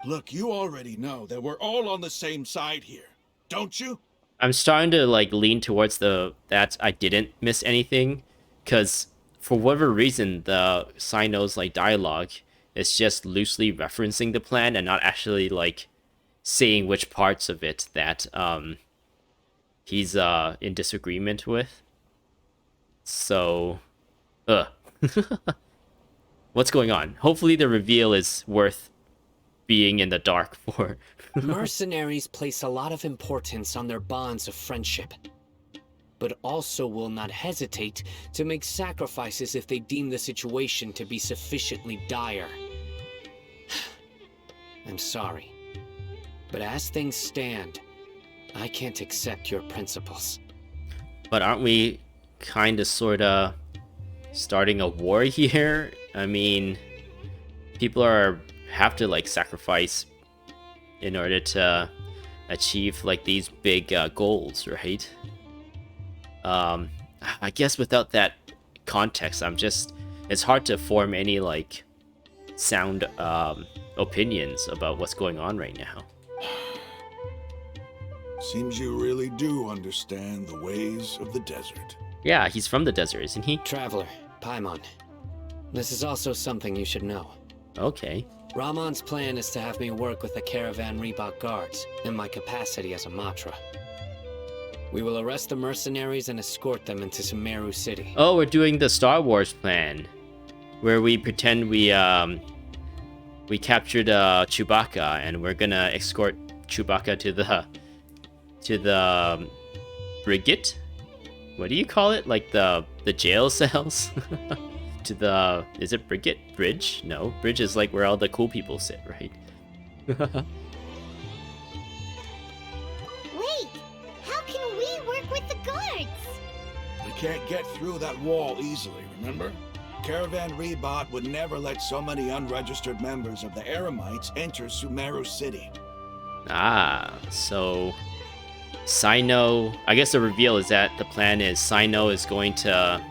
Look, you already know that we're all on the same side here, don't you? I'm starting to like lean towards that I didn't miss anything, because for whatever reason the Cyno's like dialogue is just loosely referencing the plan and not actually like saying which parts of it that he's in disagreement with. So what's going on? Hopefully the reveal is worth being in the dark for. Mercenaries place a lot of importance on their bonds of friendship, but also will not hesitate to make sacrifices if they deem the situation to be sufficiently dire. I'm sorry, but as things stand, I can't accept your principles. But aren't we kind of sort of starting a war here? I mean, people have to like sacrifice in order to achieve like these big goals, right? I guess without that context, it's hard to form any like sound opinions about what's going on right now. Seems you really do understand the ways of the desert. Yeah, he's from the desert, isn't he? Traveler, Paimon. This is also something you should know. Okay. Ramon's plan is to have me work with the Caravan Rebat guards in my capacity as a Matra. We will arrest the mercenaries and escort them into Sumeru City. Oh, we're doing the Star Wars plan, where we pretend we captured Chewbacca and we're gonna escort Chewbacca to the Brigade. What do you call it? Like the jail cells? Is it Brigade? Bridge? No, Bridge is like where all the cool people sit, right? guards? We can't get through that wall easily, remember? Caravan Rebot would never let so many unregistered members of the Eremites enter Sumeru City. Ah, so Cyno, I guess the reveal is that the plan is Cyno is going to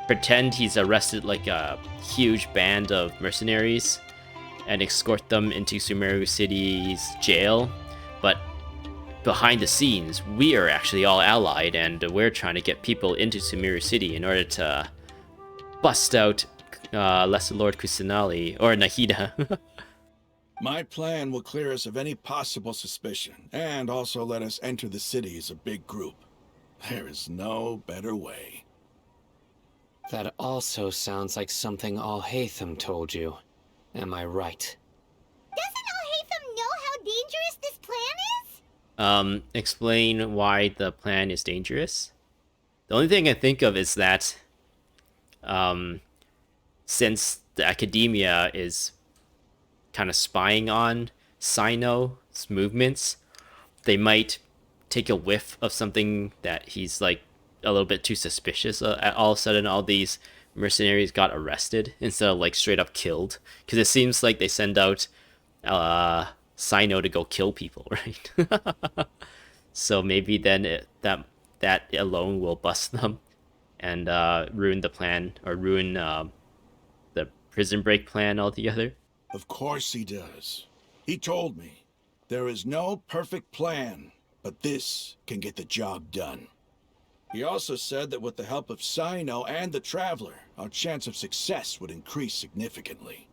pretend he's arrested like a huge band of mercenaries and escort them into Sumeru City's jail, but behind the scenes, we are actually all allied, and we're trying to get people into Sumeru City in order to bust out Lesser Lord Kusanali, or Nahida. My plan will clear us of any possible suspicion, and also let us enter the city as a big group. There is no better way. That also sounds like something Alhaitham told you. Am I right? Doesn't Alhaitham know how dangerous this plan is? Explain why the plan is dangerous. The only thing I think of is that, since the Akademiya is kind of spying on Cyno's movements, they might take a whiff of something that he's like a little bit too suspicious. All of a sudden, all these mercenaries got arrested instead of like straight up killed, because it seems like they send out Cyno to go kill people, right? So maybe then that alone will bust them and ruin the plan, or ruin the prison break plan altogether. Of course he does. He told me, there is no perfect plan, but this can get the job done. He also said that with the help of Cyno and the Traveler, our chance of success would increase significantly.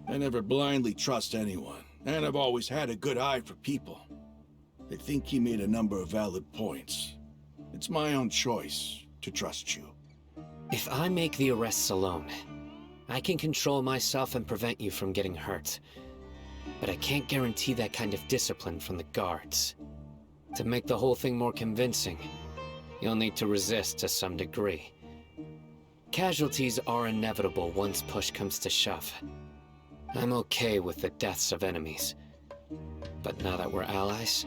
I never blindly trust anyone, and I've always had a good eye for people. I think he made a number of valid points. It's my own choice to trust you. If I make the arrests alone, I can control myself and prevent you from getting hurt. But I can't guarantee that kind of discipline from the guards. To make the whole thing more convincing, you'll need to resist to some degree. Casualties are inevitable once push comes to shove. I'm okay with the deaths of enemies. But now that we're allies,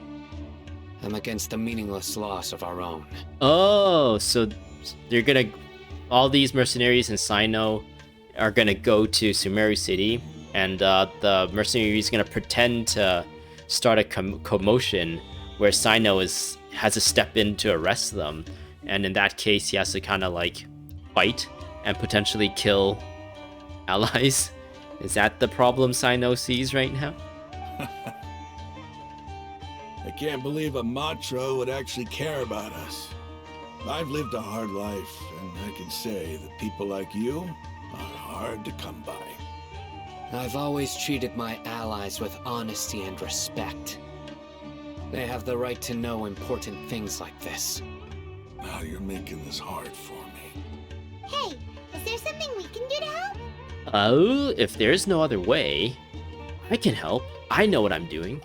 I'm against the meaningless loss of our own. Oh, so they're gonna, all these mercenaries and Cyno are gonna go to Sumeru City, and the mercenary is gonna pretend to start a commotion where Cyno has to step in to arrest them, and in that case he has to kind of like fight and potentially kill allies. Is that the problem Cyno sees right now? I can't believe a Matra would actually care about us. I've lived a hard life, and I can say that people like you are hard to come by. I've always treated my allies with honesty and respect. They have the right to know important things like this. Now you're making this hard for me. Hey, is there something we can do to help? Oh, if there's no other way, I can help. I know what I'm doing.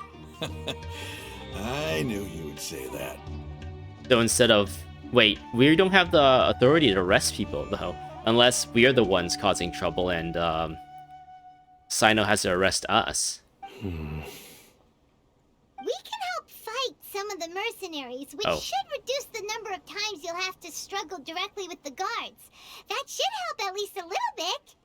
I knew you would say that. So instead of... Wait, we don't have the authority to arrest people, though. Unless we are the ones causing trouble and Cyno has to arrest us. We can help fight some of the mercenaries, which Oh. should reduce the number of times you'll have to struggle directly with the guards. That should help at least a little bit.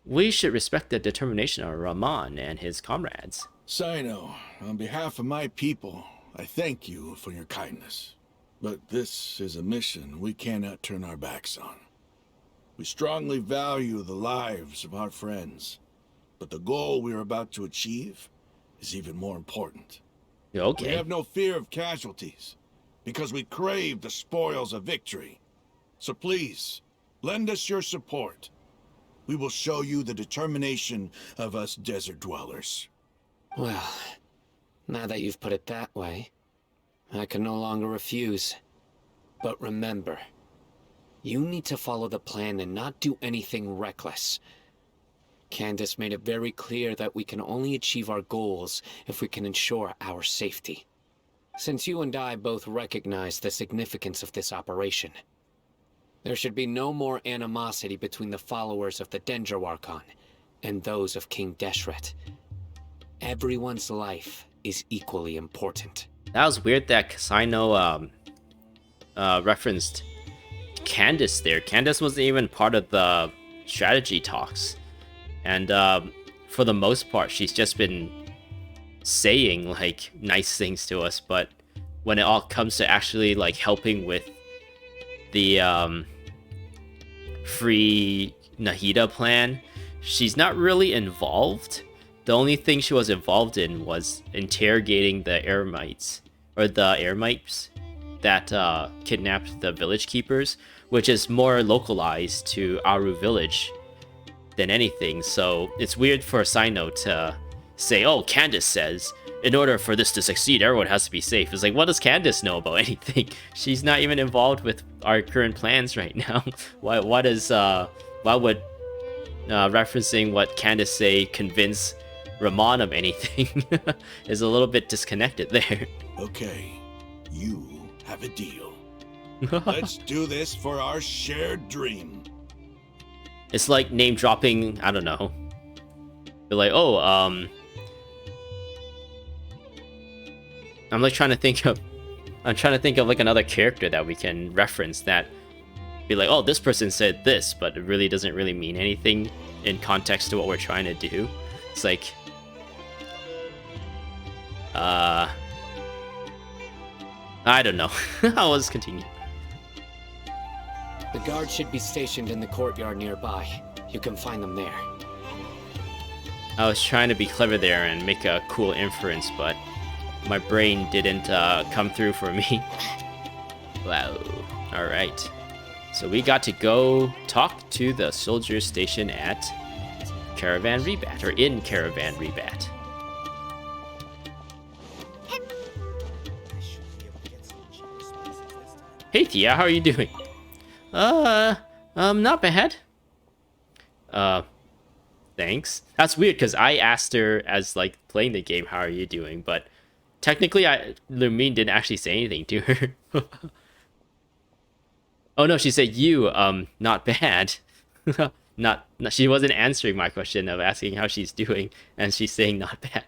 We should respect the determination of Rahman and his comrades. Cyno, on behalf of my people, I thank you for your kindness. But this is a mission we cannot turn our backs on. We strongly value the lives of our friends, but the goal we are about to achieve is even more important. We Okay. have no fear of casualties, because we crave the spoils of victory. So please, lend us your support. We will show you the determination of us desert dwellers. Well, now that you've put it that way, I can no longer refuse. But remember, you need to follow the plan and not do anything reckless. Candace made it very clear that we can only achieve our goals if we can ensure our safety. Since you and I both recognize the significance of this operation, there should be no more animosity between the followers of the Dendro Archon and those of King Deshret. Everyone's life is equally important. That was weird that Cyno referenced Candace there. Candace wasn't even part of the strategy talks. And for the most part, she's just been saying like nice things to us, but when it all comes to actually like helping with the free Nahida plan, she's not really involved. The only thing she was involved in was interrogating the Eremites, or the Eremites that kidnapped the village keepers, which is more localized to Aru village than anything. So it's weird for Cyno to say, oh, Candace says, in order for this to succeed, everyone has to be safe. It's like, what does Candace know about anything? She's not even involved with our current plans right now. Why would referencing what Candace say convince Ramon of anything? Is a little bit disconnected there. Okay, you have a deal. Let's do this for our shared dream. It's like name dropping, I don't know. You're like, oh, I'm trying to think of like another character that we can reference that be like, oh, this person said this, but it really doesn't really mean anything in context to what we're trying to do. It's like, I don't know. I'll just continue. The guard should be stationed in the courtyard nearby. You can find them there. I was trying to be clever there and make a cool inference, but my brain didn't come through for me. Wow. Alright. So we got to go talk to the soldier station at Caravan Rebat, or in Caravan Rebat. Hey Thea, how are you doing? Not bad. Thanks. That's weird, because I asked her as, like, playing the game, how are you doing? But technically, Lumine didn't actually say anything to her. Oh no, she said you, not bad. not, she wasn't answering my question of asking how she's doing, and she's saying not bad.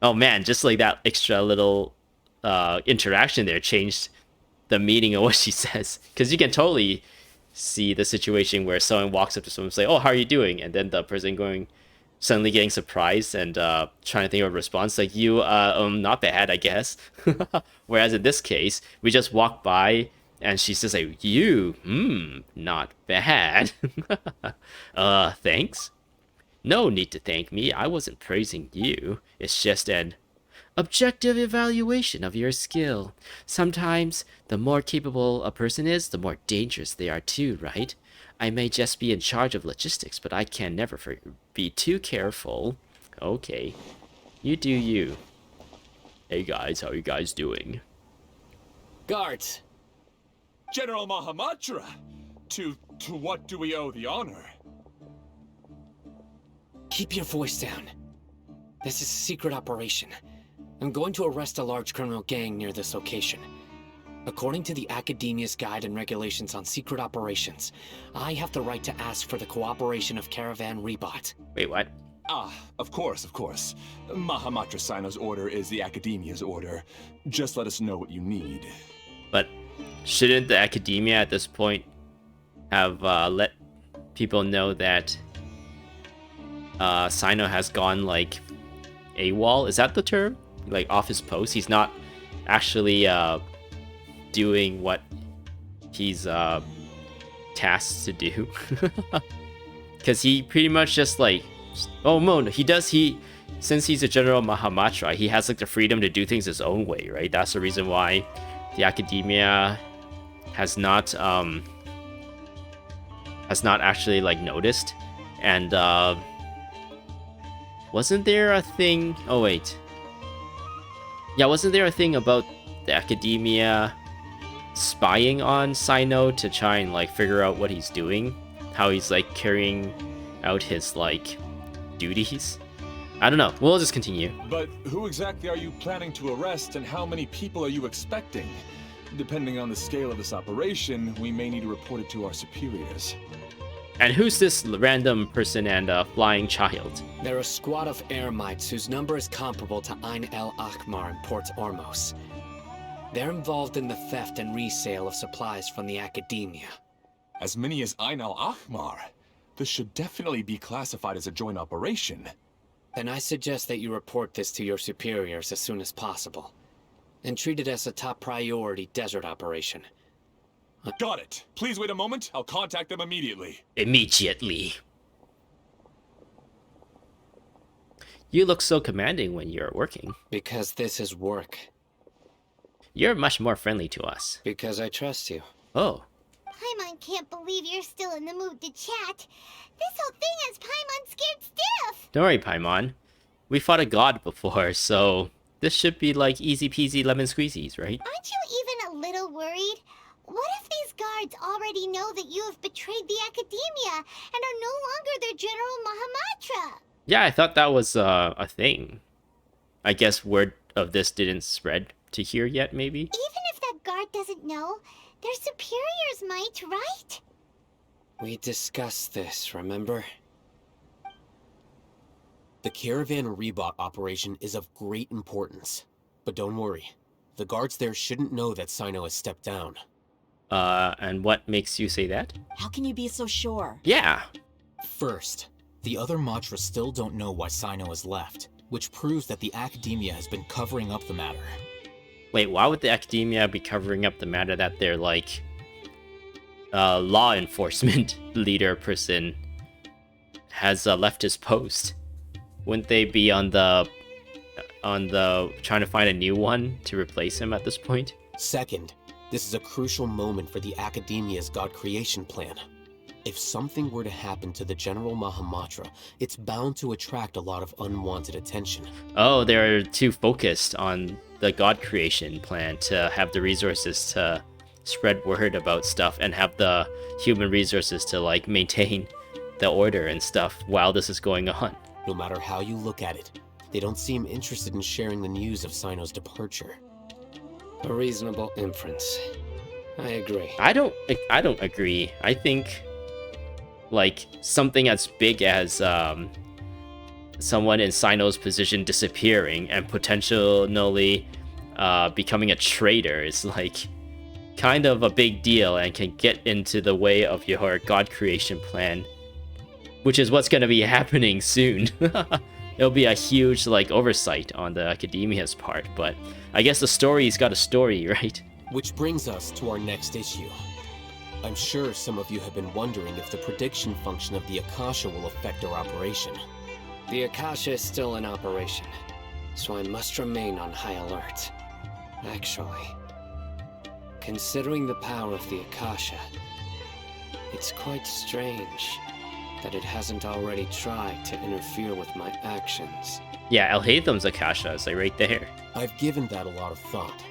Oh man, just like that extra little interaction there changed the meaning of what she says. Because you can totally see the situation where someone walks up to someone and say, oh, how are you doing? And then the person suddenly getting surprised and trying to think of a response like, you, not bad, I guess. Whereas in this case, we just walk by and she's just like, you, not bad. Thanks. No need to thank me. I wasn't praising you. It's just an objective evaluation of your skill. Sometimes, the more capable a person is, the more dangerous they are too, right? I may just be in charge of logistics, but I can never be too careful. Okay. You do you. Hey guys, how are you guys doing? Guards! General Mahamatra! To what do we owe the honor? Keep your voice down. This is a secret operation. I'm going to arrest a large criminal gang near this location. According to the Akademiya's Guide and Regulations on Secret Operations, I have the right to ask for the cooperation of Caravan Rebat. Wait, what? Ah, of course. Mahamatra Cyno's order is the Akademiya's order. Just let us know what you need. But shouldn't the Akademiya at this point have let people know that Cyno has gone, like, AWOL? Is that the term? Like, off his post? He's not actually doing what he's tasked to do. Because he pretty much just, like, oh no, since he's a General Mahamatra, he has, like, the freedom to do things his own way, right? That's the reason why the Akademiya has not actually, like, noticed. And wasn't there a thing? Oh wait, yeah, wasn't there a thing about the Akademiya spying on Cyno to try and, like, figure out what he's doing, how he's, like, carrying out his, like, duties? I don't know. We'll just continue. But who exactly are you planning to arrest, and how many people are you expecting? Depending on the scale of this operation, we may need to report it to our superiors. And who's this random person and flying child? They're a squad of Eremites whose number is comparable to Ain el Akmar in Port Ormos. They're involved in the theft and resale of supplies from the Akademiya. As many as Ain al-Ahmar. This should definitely be classified as a joint operation. Then I suggest that you report this to your superiors as soon as possible, and treat it as a top priority desert operation. Got it. Please wait a moment. I'll contact them immediately. Immediately. You look so commanding when you're working. Because this is work. You're much more friendly to us. Because I trust you. Oh. Paimon can't believe you're still in the mood to chat. This whole thing has Paimon scared stiff. Don't worry, Paimon. We fought a god before, so this should be like easy peasy lemon squeezies, right? Aren't you even a little worried? What if these guards already know that you have betrayed the Akademiya and are no longer their General Mahamatra? Yeah, I thought that was a thing. I guess word of this didn't spread to here yet, maybe? Even if that guard doesn't know, their superiors might, right? We discussed this, remember? The Caravan Rebot operation is of great importance. But don't worry. The guards there shouldn't know that Cyno has stepped down. And what makes you say that? How can you be so sure? Yeah. First, the other Matra still don't know why Cyno has left, which proves that the Akademiya has been covering up the matter. Wait, why would the Akademiya be covering up the matter that their, like, law enforcement leader person has left his post? Wouldn't they be on the trying to find a new one to replace him at this point? Second, this is a crucial moment for the Akademiya's God creation plan. If something were to happen to the General Mahamatra, it's bound to attract a lot of unwanted attention. Oh, they're too focused on the God creation plan to have the resources to spread word about stuff and have the human resources to, like, maintain the order and stuff while this is going on. No matter how you look at it, they don't seem interested in sharing the news of Cyno's departure. A reasonable inference. I agree. I don't agree. I think, like, something as big as someone in Cyno's position disappearing and potentially becoming a traitor is, like, kind of a big deal and can get into the way of your God creation plan, which is what's going to be happening soon. It'll be a huge, like, oversight on the Akademiya's part, but I guess the story's got a story, right? Which brings us to our next issue. I'm sure some of you have been wondering if the prediction function of the Akasha will affect our operation. The Akasha is still in operation, so I must remain on high alert. Actually, considering the power of the Akasha, it's quite strange that it hasn't already tried to interfere with my actions. Yeah, Alhaitham's Akasha is, like, right there. I've given that a lot of thought.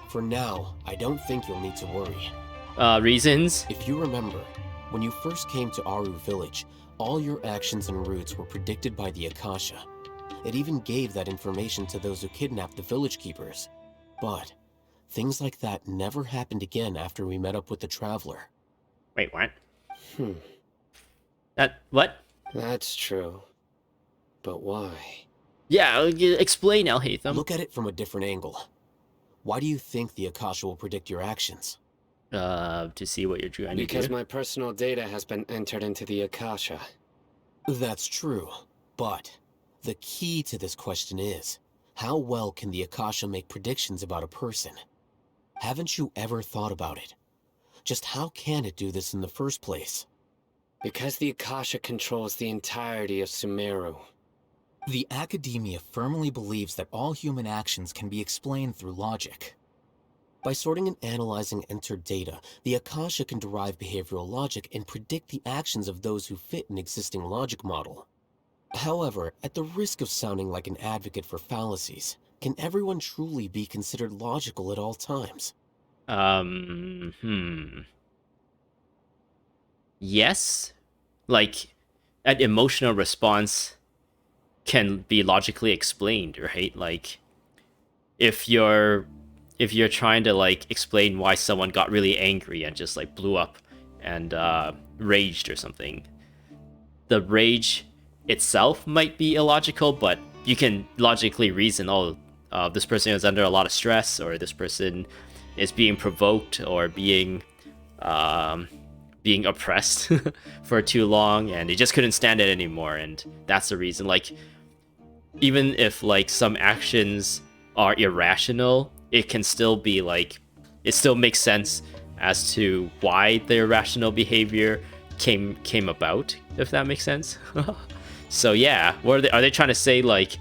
For now, I don't think you'll need to worry. Reasons? If you remember, when you first came to Aru Village, all your actions and routes were predicted by the Akasha. It even gave that information to those who kidnapped the village keepers. But things like that never happened again after we met up with the Traveler. Wait, what? What? That's true. But why? Yeah, explain, Alhaitham. Look at it from a different angle. Why do you think the Akasha will predict your actions? To see what you're trying to do. Because my personal data has been entered into the Akasha. That's true, but the key to this question is, how well can the Akasha make predictions about a person? Haven't you ever thought about it? Just how can it do this in the first place? Because the Akasha controls the entirety of Sumeru. The Akademiya firmly believes that all human actions can be explained through logic. By sorting and analyzing entered data, the Akasha can derive behavioral logic and predict the actions of those who fit an existing logic model. However, at the risk of sounding like an advocate for fallacies, can everyone truly be considered logical at all times? Yes. Like, an emotional response can be logically explained, right? Like, if you're trying to, like, explain why someone got really angry and just, like, blew up and raged or something, the rage itself might be illogical, but you can logically reason, oh, this person is under a lot of stress, or this person is being provoked or being oppressed for too long, and they just couldn't stand it anymore, and that's the reason. Like, even if like some actions are irrational, it can still be like, it still makes sense as to why the irrational behavior came about, if that makes sense. So yeah, are they trying to say like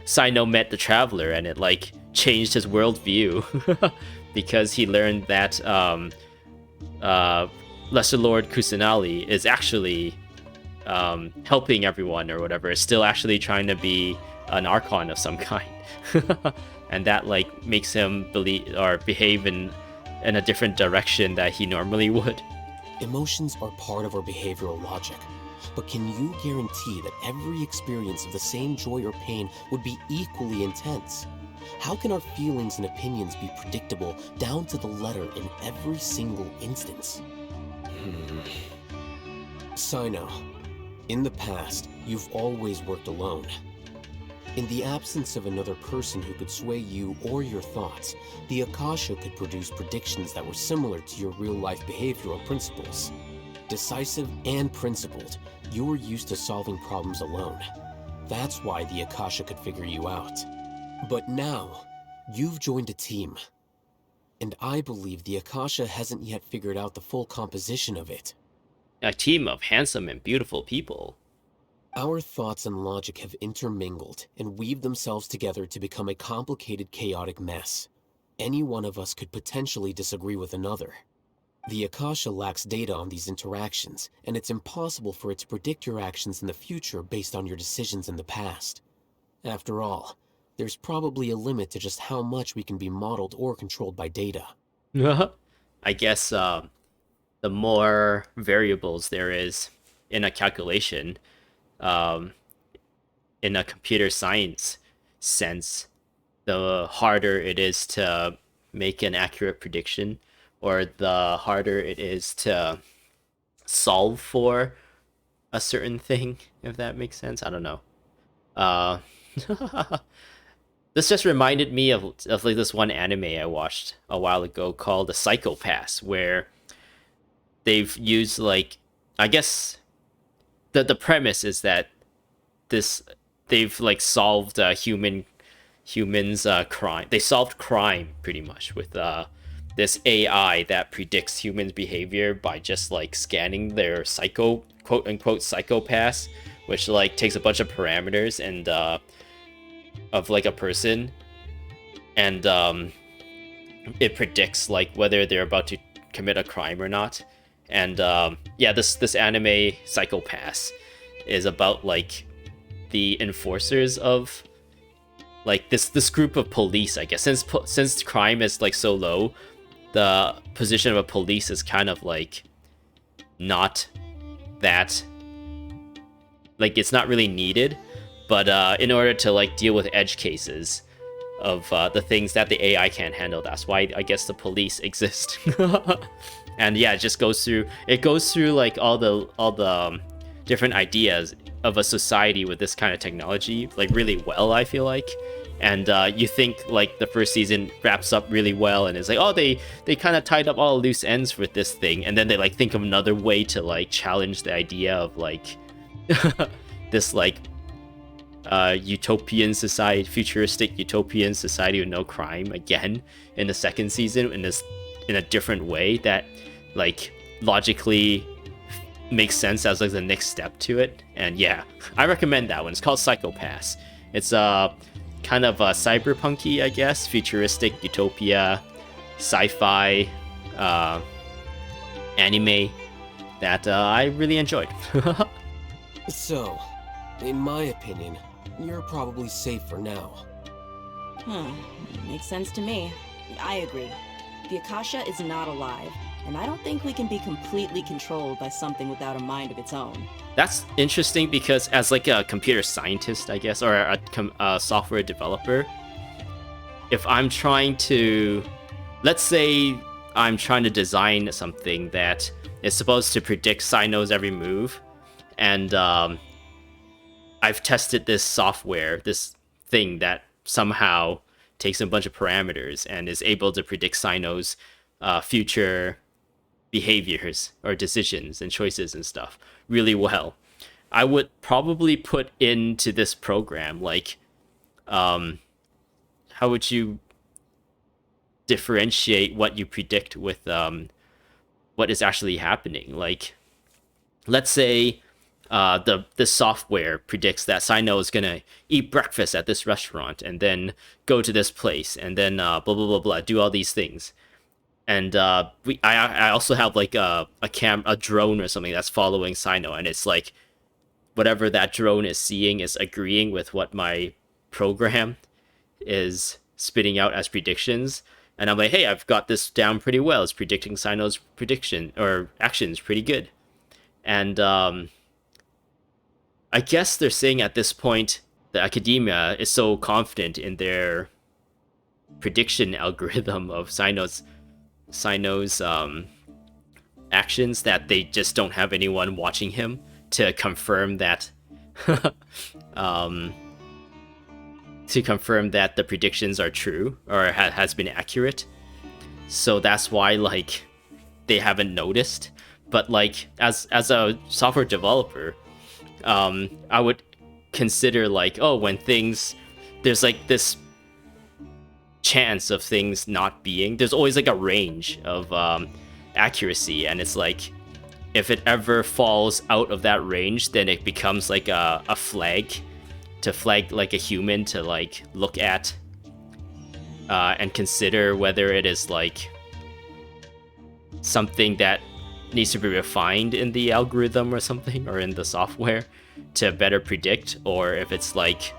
Cyno met the Traveler and it like changed his worldview because he learned that Lesser Lord Kusanali is actually helping everyone or whatever, is still actually trying to be an Archon of some kind. And that like makes him believe or behave in a different direction that he normally would. Emotions are part of our behavioral logic, but can you guarantee that every experience of the same joy or pain would be equally intense? How can our feelings and opinions be predictable down to the letter in every single instance? Cyno, in the past, you've always worked alone. In the absence of another person who could sway you or your thoughts, the Akasha could produce predictions that were similar to your real-life behavioral principles. Decisive and principled, you're used to solving problems alone. That's why the Akasha could figure you out. But now, you've joined a team. And I believe the Akasha hasn't yet figured out the full composition of it. A team of handsome and beautiful people. Our thoughts and logic have intermingled and weaved themselves together to become a complicated, chaotic mess. Any one of us could potentially disagree with another. The Akasha lacks data on these interactions, and it's impossible for it to predict your actions in the future based on your decisions in the past. After all, there's probably a limit to just how much we can be modeled or controlled by data. I guess the more variables there is in a calculation, in a computer science sense, the harder it is to make an accurate prediction, or the harder it is to solve for a certain thing, if that makes sense. I don't know. This just reminded me of like this one anime I watched a while ago called The Psychopaths, where they've used like, I guess the premise is that they've like solved humans crime. They solved crime pretty much with this AI that predicts humans' behavior by just like scanning their quote unquote psychopaths, which like takes a bunch of parameters and of like a person, and it predicts like whether they're about to commit a crime or not. And yeah, this anime Psychopaths is about like the enforcers of like this group of police, I guess. Since crime is like so low, the position of a police is kind of like not that, like, it's not really needed. But in order to like deal with edge cases of the things that the AI can't handle, that's why I guess the police exist. And yeah, it just goes through like all the different ideas of a society with this kind of technology like really well, I feel like. And you think like the first season wraps up really well and it's like, oh, they kind of tied up all the loose ends with this thing, and then they like think of another way to like challenge the idea of like this like futuristic utopian society with no crime again in the second season in a different way that like logically makes sense as like the next step to it. And yeah, I recommend that one. It's called Psychopaths. It's kind of cyberpunky, I guess, futuristic utopia sci-fi anime that I really enjoyed. So, in my opinion, you're probably safe for now. Makes sense to me. I agree. The Akasha is not alive, and I don't think we can be completely controlled by something without a mind of its own. That's interesting because as like a computer scientist, I guess, or a software developer, if I'm trying to, let's say I'm trying to design something that is supposed to predict Cyno's every move, and I've tested this software, this thing that somehow takes a bunch of parameters and is able to predict Cyno's future behaviors or decisions and choices and stuff really well. I would probably put into this program, like, how would you differentiate what you predict with what is actually happening? Like, let's say the software predicts that Cyno is gonna eat breakfast at this restaurant and then go to this place and then blah blah blah blah, do all these things. And I also have like a drone or something that's following Cyno, and it's like whatever that drone is seeing is agreeing with what my program is spitting out as predictions. And I'm like, hey, I've got this down pretty well. It's predicting Cyno's prediction or actions pretty good. And I guess they're saying at this point the Akademiya is so confident in their prediction algorithm of Cyno's actions that they just don't have anyone watching him to confirm that the predictions are true or has been accurate. So that's why like they haven't noticed. But like as a software developer, I would consider like, oh, when there's like this chance of things not being, there's always like a range of accuracy, and it's like if it ever falls out of that range, then it becomes like a flag to flag like a human to like look at and consider whether it is like something that needs to be refined in the algorithm or something, or in the software to better predict, or if it's like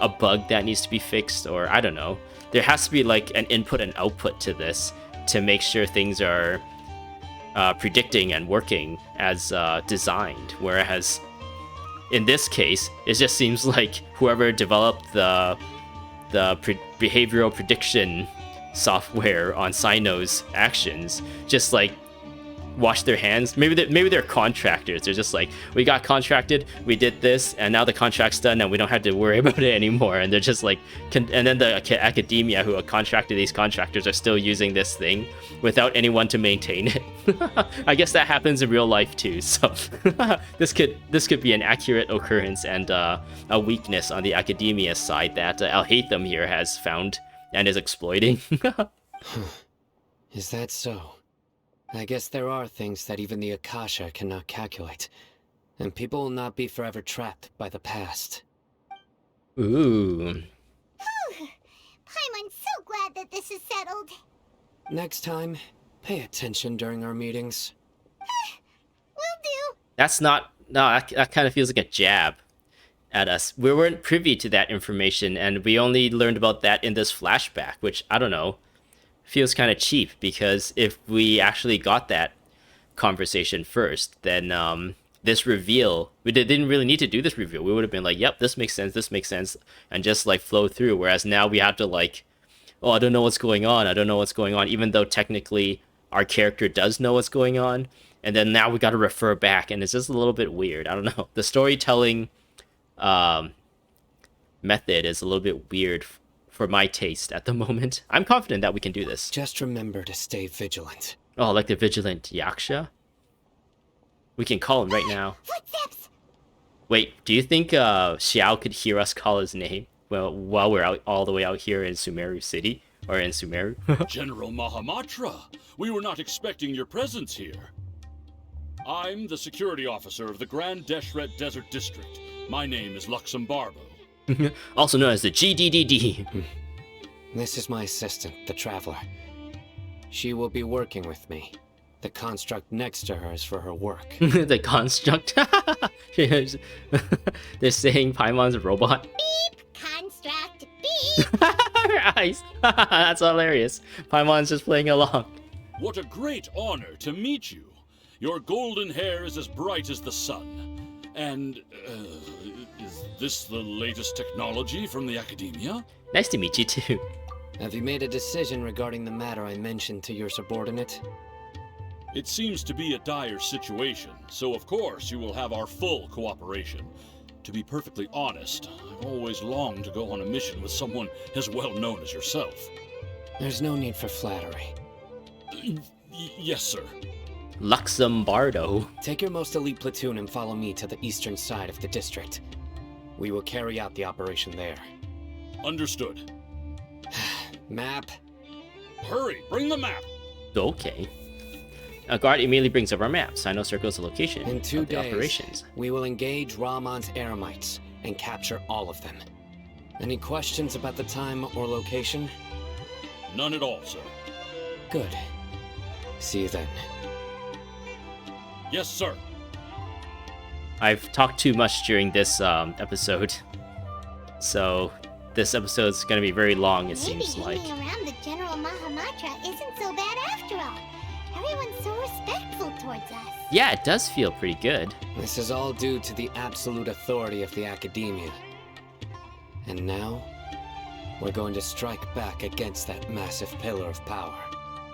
a bug that needs to be fixed, or I don't know. There has to be like an input and output to this to make sure things are predicting and working as designed. Whereas in this case, it just seems like whoever developed the behavioral prediction software on Cyno's actions just like wash their hands. Maybe they're contractors. They're just like, we got contracted, we did this, and now the contract's done, and we don't have to worry about it anymore. And they're just like, and then the Akademiya who contracted these contractors are still using this thing without anyone to maintain it. I guess that happens in real life too. So this could be an accurate occurrence and a weakness on the Akademiya side that Alhaitham here has found and is exploiting. Is that so? I guess there are things that even the Akasha cannot calculate, and people will not be forever trapped by the past. Ooh. Paimon's so glad that this is settled. Next time, pay attention during our meetings. Will do. That's not... No, that kind of feels like a jab at us. We weren't privy to that information, and we only learned about that in this flashback, which, I don't know, feels kind of cheap, because if we actually got that conversation first, then this reveal, we didn't really need to do this reveal. We would have been like, yep, this makes sense, and just like flow through. Whereas now we have to like, oh, I don't know what's going on, even though technically our character does know what's going on, and then now we got to refer back, and it's just a little bit weird. I don't know. The storytelling method is a little bit weird for my taste at the moment. I'm confident that we can do this. Just remember to stay vigilant. Oh, like the vigilant Yaksha? We can call him right now. Footsteps! Wait, do you think Xiao could hear us call his name while we're out all the way out here in Sumeru City? Or in Sumeru? General Mahamatra, we were not expecting your presence here. I'm the security officer of the Grand Deshret Desert District. My name is Luxembarbo. Also known as the GDDD. This is my assistant, the Traveler. She will be working with me. The construct next to her is for her work. The construct? They're saying Paimon's a robot. Beep! Construct, beep! Her eyes! That's hilarious. Paimon's just playing along. What a great honor to meet you. Your golden hair is as bright as the sun. And, is this the latest technology from the Akademiya? Nice to meet you too. Have you made a decision regarding the matter I mentioned to your subordinate? It seems to be a dire situation, so of course you will have our full cooperation. To be perfectly honest, I've always longed to go on a mission with someone as well known as yourself. There's no need for flattery. Yes, sir. Luxembardo. Take your most elite platoon and follow me to the eastern side of the district. We will carry out the operation there. Understood. Map. Hurry, bring the map. Okay. A guard immediately brings up our map. Cyno circles the location In 2 of the days, operations. we will engage Ramon's Eremites and capture all of them. Any questions about the time or location? None at all, sir. Good. See you then. Yes, sir. I've talked too much during this episode, so this episode's gonna be very long. It Maybe seems like. hanging around the General Mahamatra isn't so bad after all. Everyone's so respectful towards us. Yeah, it does feel pretty good. This is all due to the absolute authority of the Akademiya. And now, we're going to strike back against that massive pillar of power.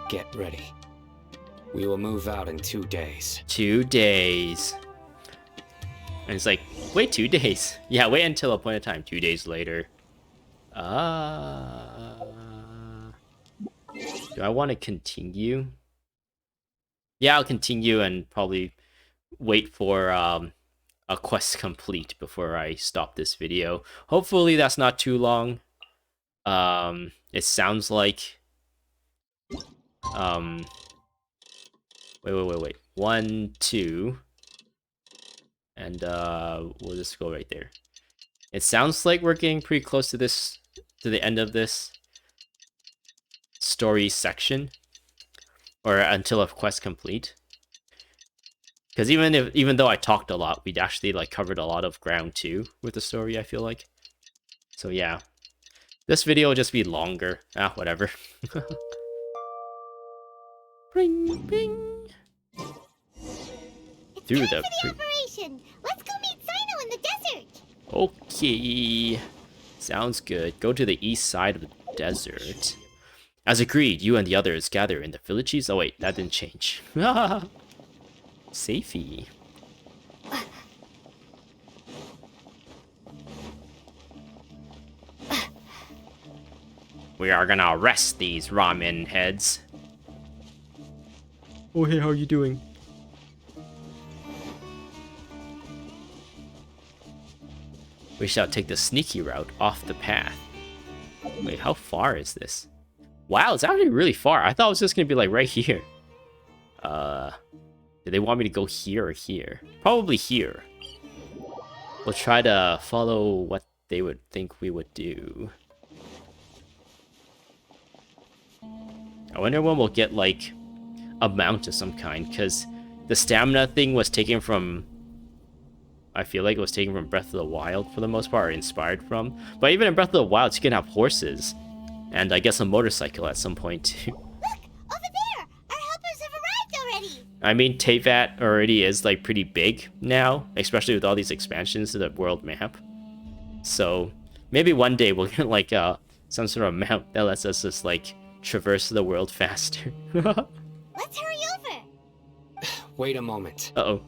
Get ready. We will move out in 2 days. 2 days. And it's like, wait 2 days. Yeah, wait until appointed time. 2 days later. Do I want to continue? Yeah, I'll continue and probably wait for a quest complete before I stop this video. Hopefully that's not too long. It sounds like wait. 1, 2. And we'll just go right there. It sounds like we're getting pretty close to the end of this story section, or until a quest complete. Because even though I talked a lot, we'd actually like covered a lot of ground too with the story, I feel like. So yeah, this video will just be longer. Whatever. Bring, bring. Through the operation. Let's go meet Cyno in the desert. Okay, sounds good. Go to the east side of the desert. As agreed, you and the others gather in the villages. Oh wait, that didn't change. Safety. We are gonna arrest these ramen heads. Oh hey, how are you doing? We shall take the sneaky route off the path. Wait, how far is this? Wow, it's actually really far. I thought it was just gonna be like right here. Do they want me to go here or here? Probably here. We'll try to follow what they would think we would do. I wonder when we'll get like a mount of some kind, because the stamina thing was taken from, I feel like it was taken from Breath of the Wild for the most part, or inspired from. But even in Breath of the Wild, you can have horses, and I guess a motorcycle at some point too. Look, over there! Our helpers have arrived already! I mean, Teyvat already is like pretty big now, especially with all these expansions to the world map. So maybe one day we'll get like some sort of mount that lets us just like traverse the world faster. Let's hurry over! Wait a moment. Uh-oh.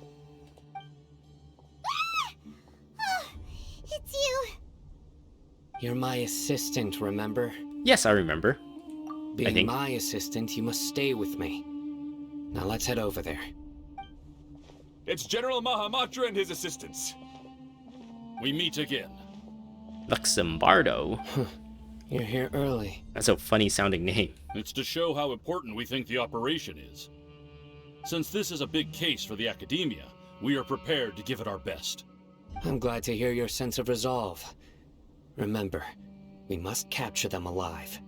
Oh, it's you! You're my assistant, remember? Yes, I remember. Being my assistant, you must stay with me. Now let's head over there. It's General Mahamatra and his assistants. We meet again. Luxembardo. You're here early. That's a funny sounding name. It's to show how important we think the operation is. Since this is a big case for the Akademiya, we are prepared to give it our best. I'm glad to hear your sense of resolve. Remember, we must capture them alive.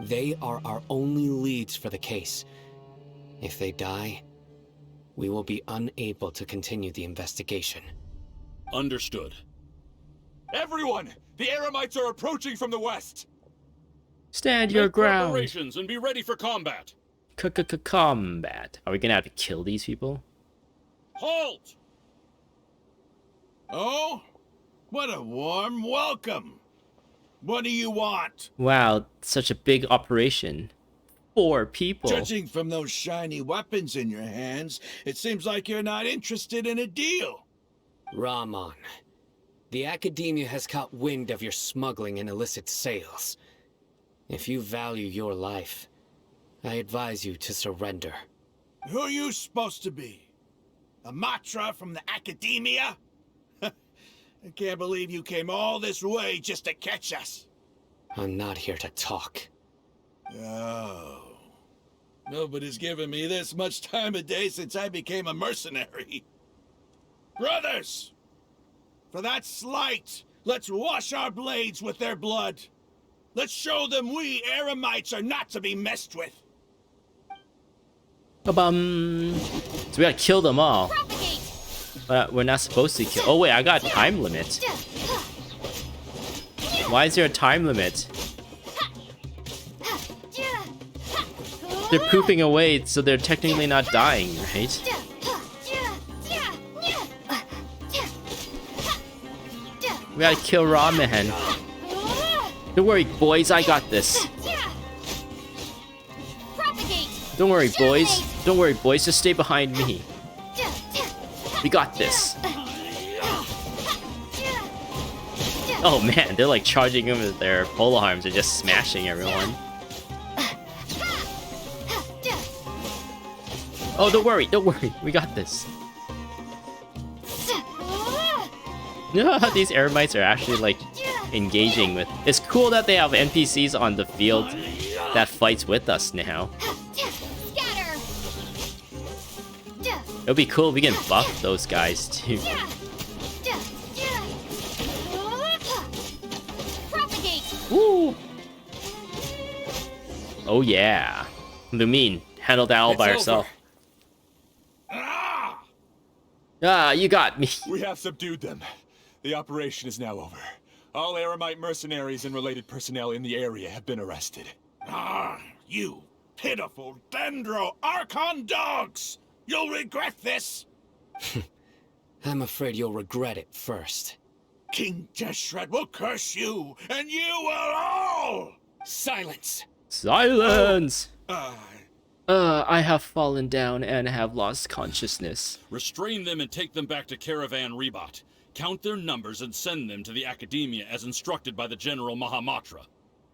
They are our only leads for the case. If they die, we will be unable to continue the investigation. Understood. Everyone! The Eremites are approaching from the west! Stand your Make ground. preparations and be ready for combat. Combat. Are we gonna have to kill these people? Halt! Oh? What a warm welcome! What do you want? Wow, such a big operation. 4 people. Judging from those shiny weapons in your hands, it seems like you're not interested in a deal. Ramon, The Akademiya has caught wind of your smuggling and illicit sales. If you value your life, I advise you to surrender. Who are you supposed to be? A Matra from the Akademiya? I can't believe you came all this way just to catch us. I'm not here to talk. Oh. Nobody's given me this much time of day since I became a mercenary. Brothers! For that slight, let's wash our blades with their blood. Let's show them we Eremites are not to be messed with. Ba-bum. So we gotta kill them all. Propagate. But we're not supposed to kill. Oh wait, I got a time limit. Why is there a time limit? They're pooping away, so they're technically not dying, right? We gotta kill Ramen. Don't worry, boys, I got this. Don't worry, boys. Don't worry, boys, just stay behind me. We got this. Oh man, they're like charging him with their pole arms and just smashing everyone. Oh, don't worry, we got this. These Eremites are actually like engaging with. It's cool that they have NPCs on the field that fights with us now. It'll be cool if we can buff those guys too. Woo! Oh yeah, Lumine handled that all by herself. Ah, you got me. We have subdued them. The operation is now over. All Eremite mercenaries and related personnel in the area have been arrested. Ah, you pitiful Dendro Archon dogs! You'll regret this! I'm afraid you'll regret it first. King Deshret will curse you, and you will all! Silence! Silence! I have fallen down and have lost consciousness. Restrain them and take them back to Caravan Rebot. Count their numbers and send them to the Akademiya as instructed by the General Mahamatra.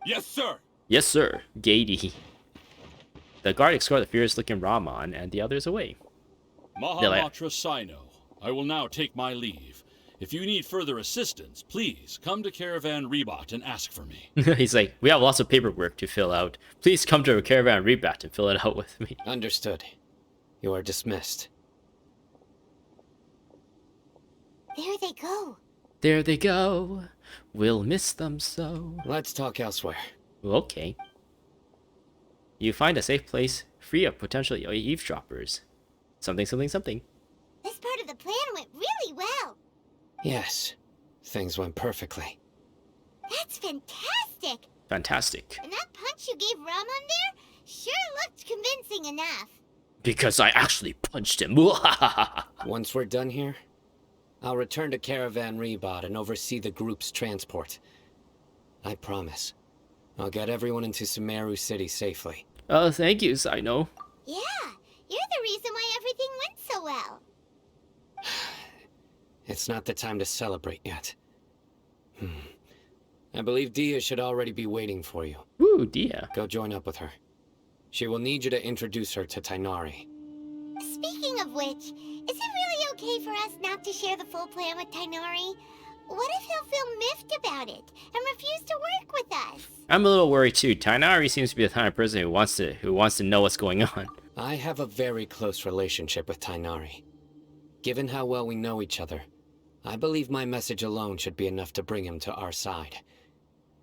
Yes, sir! Yes, sir. Gady. The guard escort the furious-looking Rahman and the others away. Mahamatra Cyno, I will now take my leave. If you need further assistance, please come to Caravan Rebot and ask for me. He's like, we have lots of paperwork to fill out. Please come to Caravan Rebot and fill it out with me. Understood. You are dismissed. There they go. There they go. We'll miss them so. Let's talk elsewhere. Okay. You find a safe place, free of potential eavesdroppers. Something, something, something. This part of the plan went really well. Yes. Things went perfectly. That's fantastic. Fantastic. And that punch you gave Raman there sure looked convincing enough. Because I actually punched him. Once we're done here, I'll return to Caravan Rebot and oversee the group's transport. I promise. I'll get everyone into Sumeru City safely. Oh, thank you, Cyno. Yeah, you're the reason why everything went so well. It's not the time to celebrate yet. I believe Dehya should already be waiting for you. Ooh, Dehya. Go join up with her. She will need you to introduce her to Tighnari. Speaking of which, is it really okay for us not to share the full plan with Tighnari? What if he'll feel miffed about it and refuse to work with us? I'm a little worried too. Tighnari seems to be the kind of person who wants to know what's going on. I have a very close relationship with Tighnari. Given how well we know each other, I believe my message alone should be enough to bring him to our side.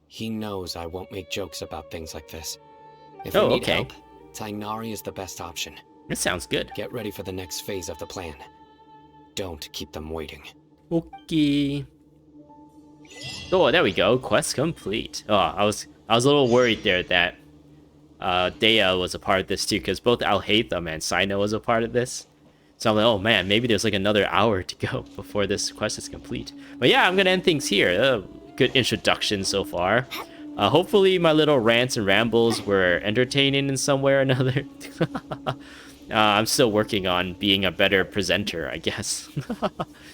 He knows I won't make jokes about things like this. If we need help, Tighnari is the best option. That sounds good. Get ready for the next phase of the plan. Don't keep them waiting. Okay. Oh, there we go. Quest complete. Oh, I was a little worried there that Dehya was a part of this too, because both Alhaitham and Cyno was a part of this. So I'm like, oh man, maybe there's like another hour to go before this quest is complete. But yeah, I'm gonna end things here. Good introduction so far. Hopefully my little rants and rambles were entertaining in some way or another. I'm still working on being a better presenter, I guess.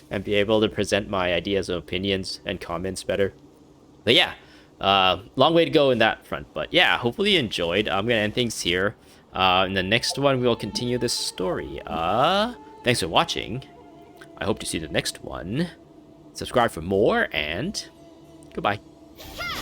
And be able to present my ideas and opinions and comments better. But yeah, long way to go in that front. But yeah, hopefully you enjoyed. I'm going to end things here. In the next one, we will continue this story. Thanks for watching. I hope to see the next one. Subscribe for more, and goodbye. Ha!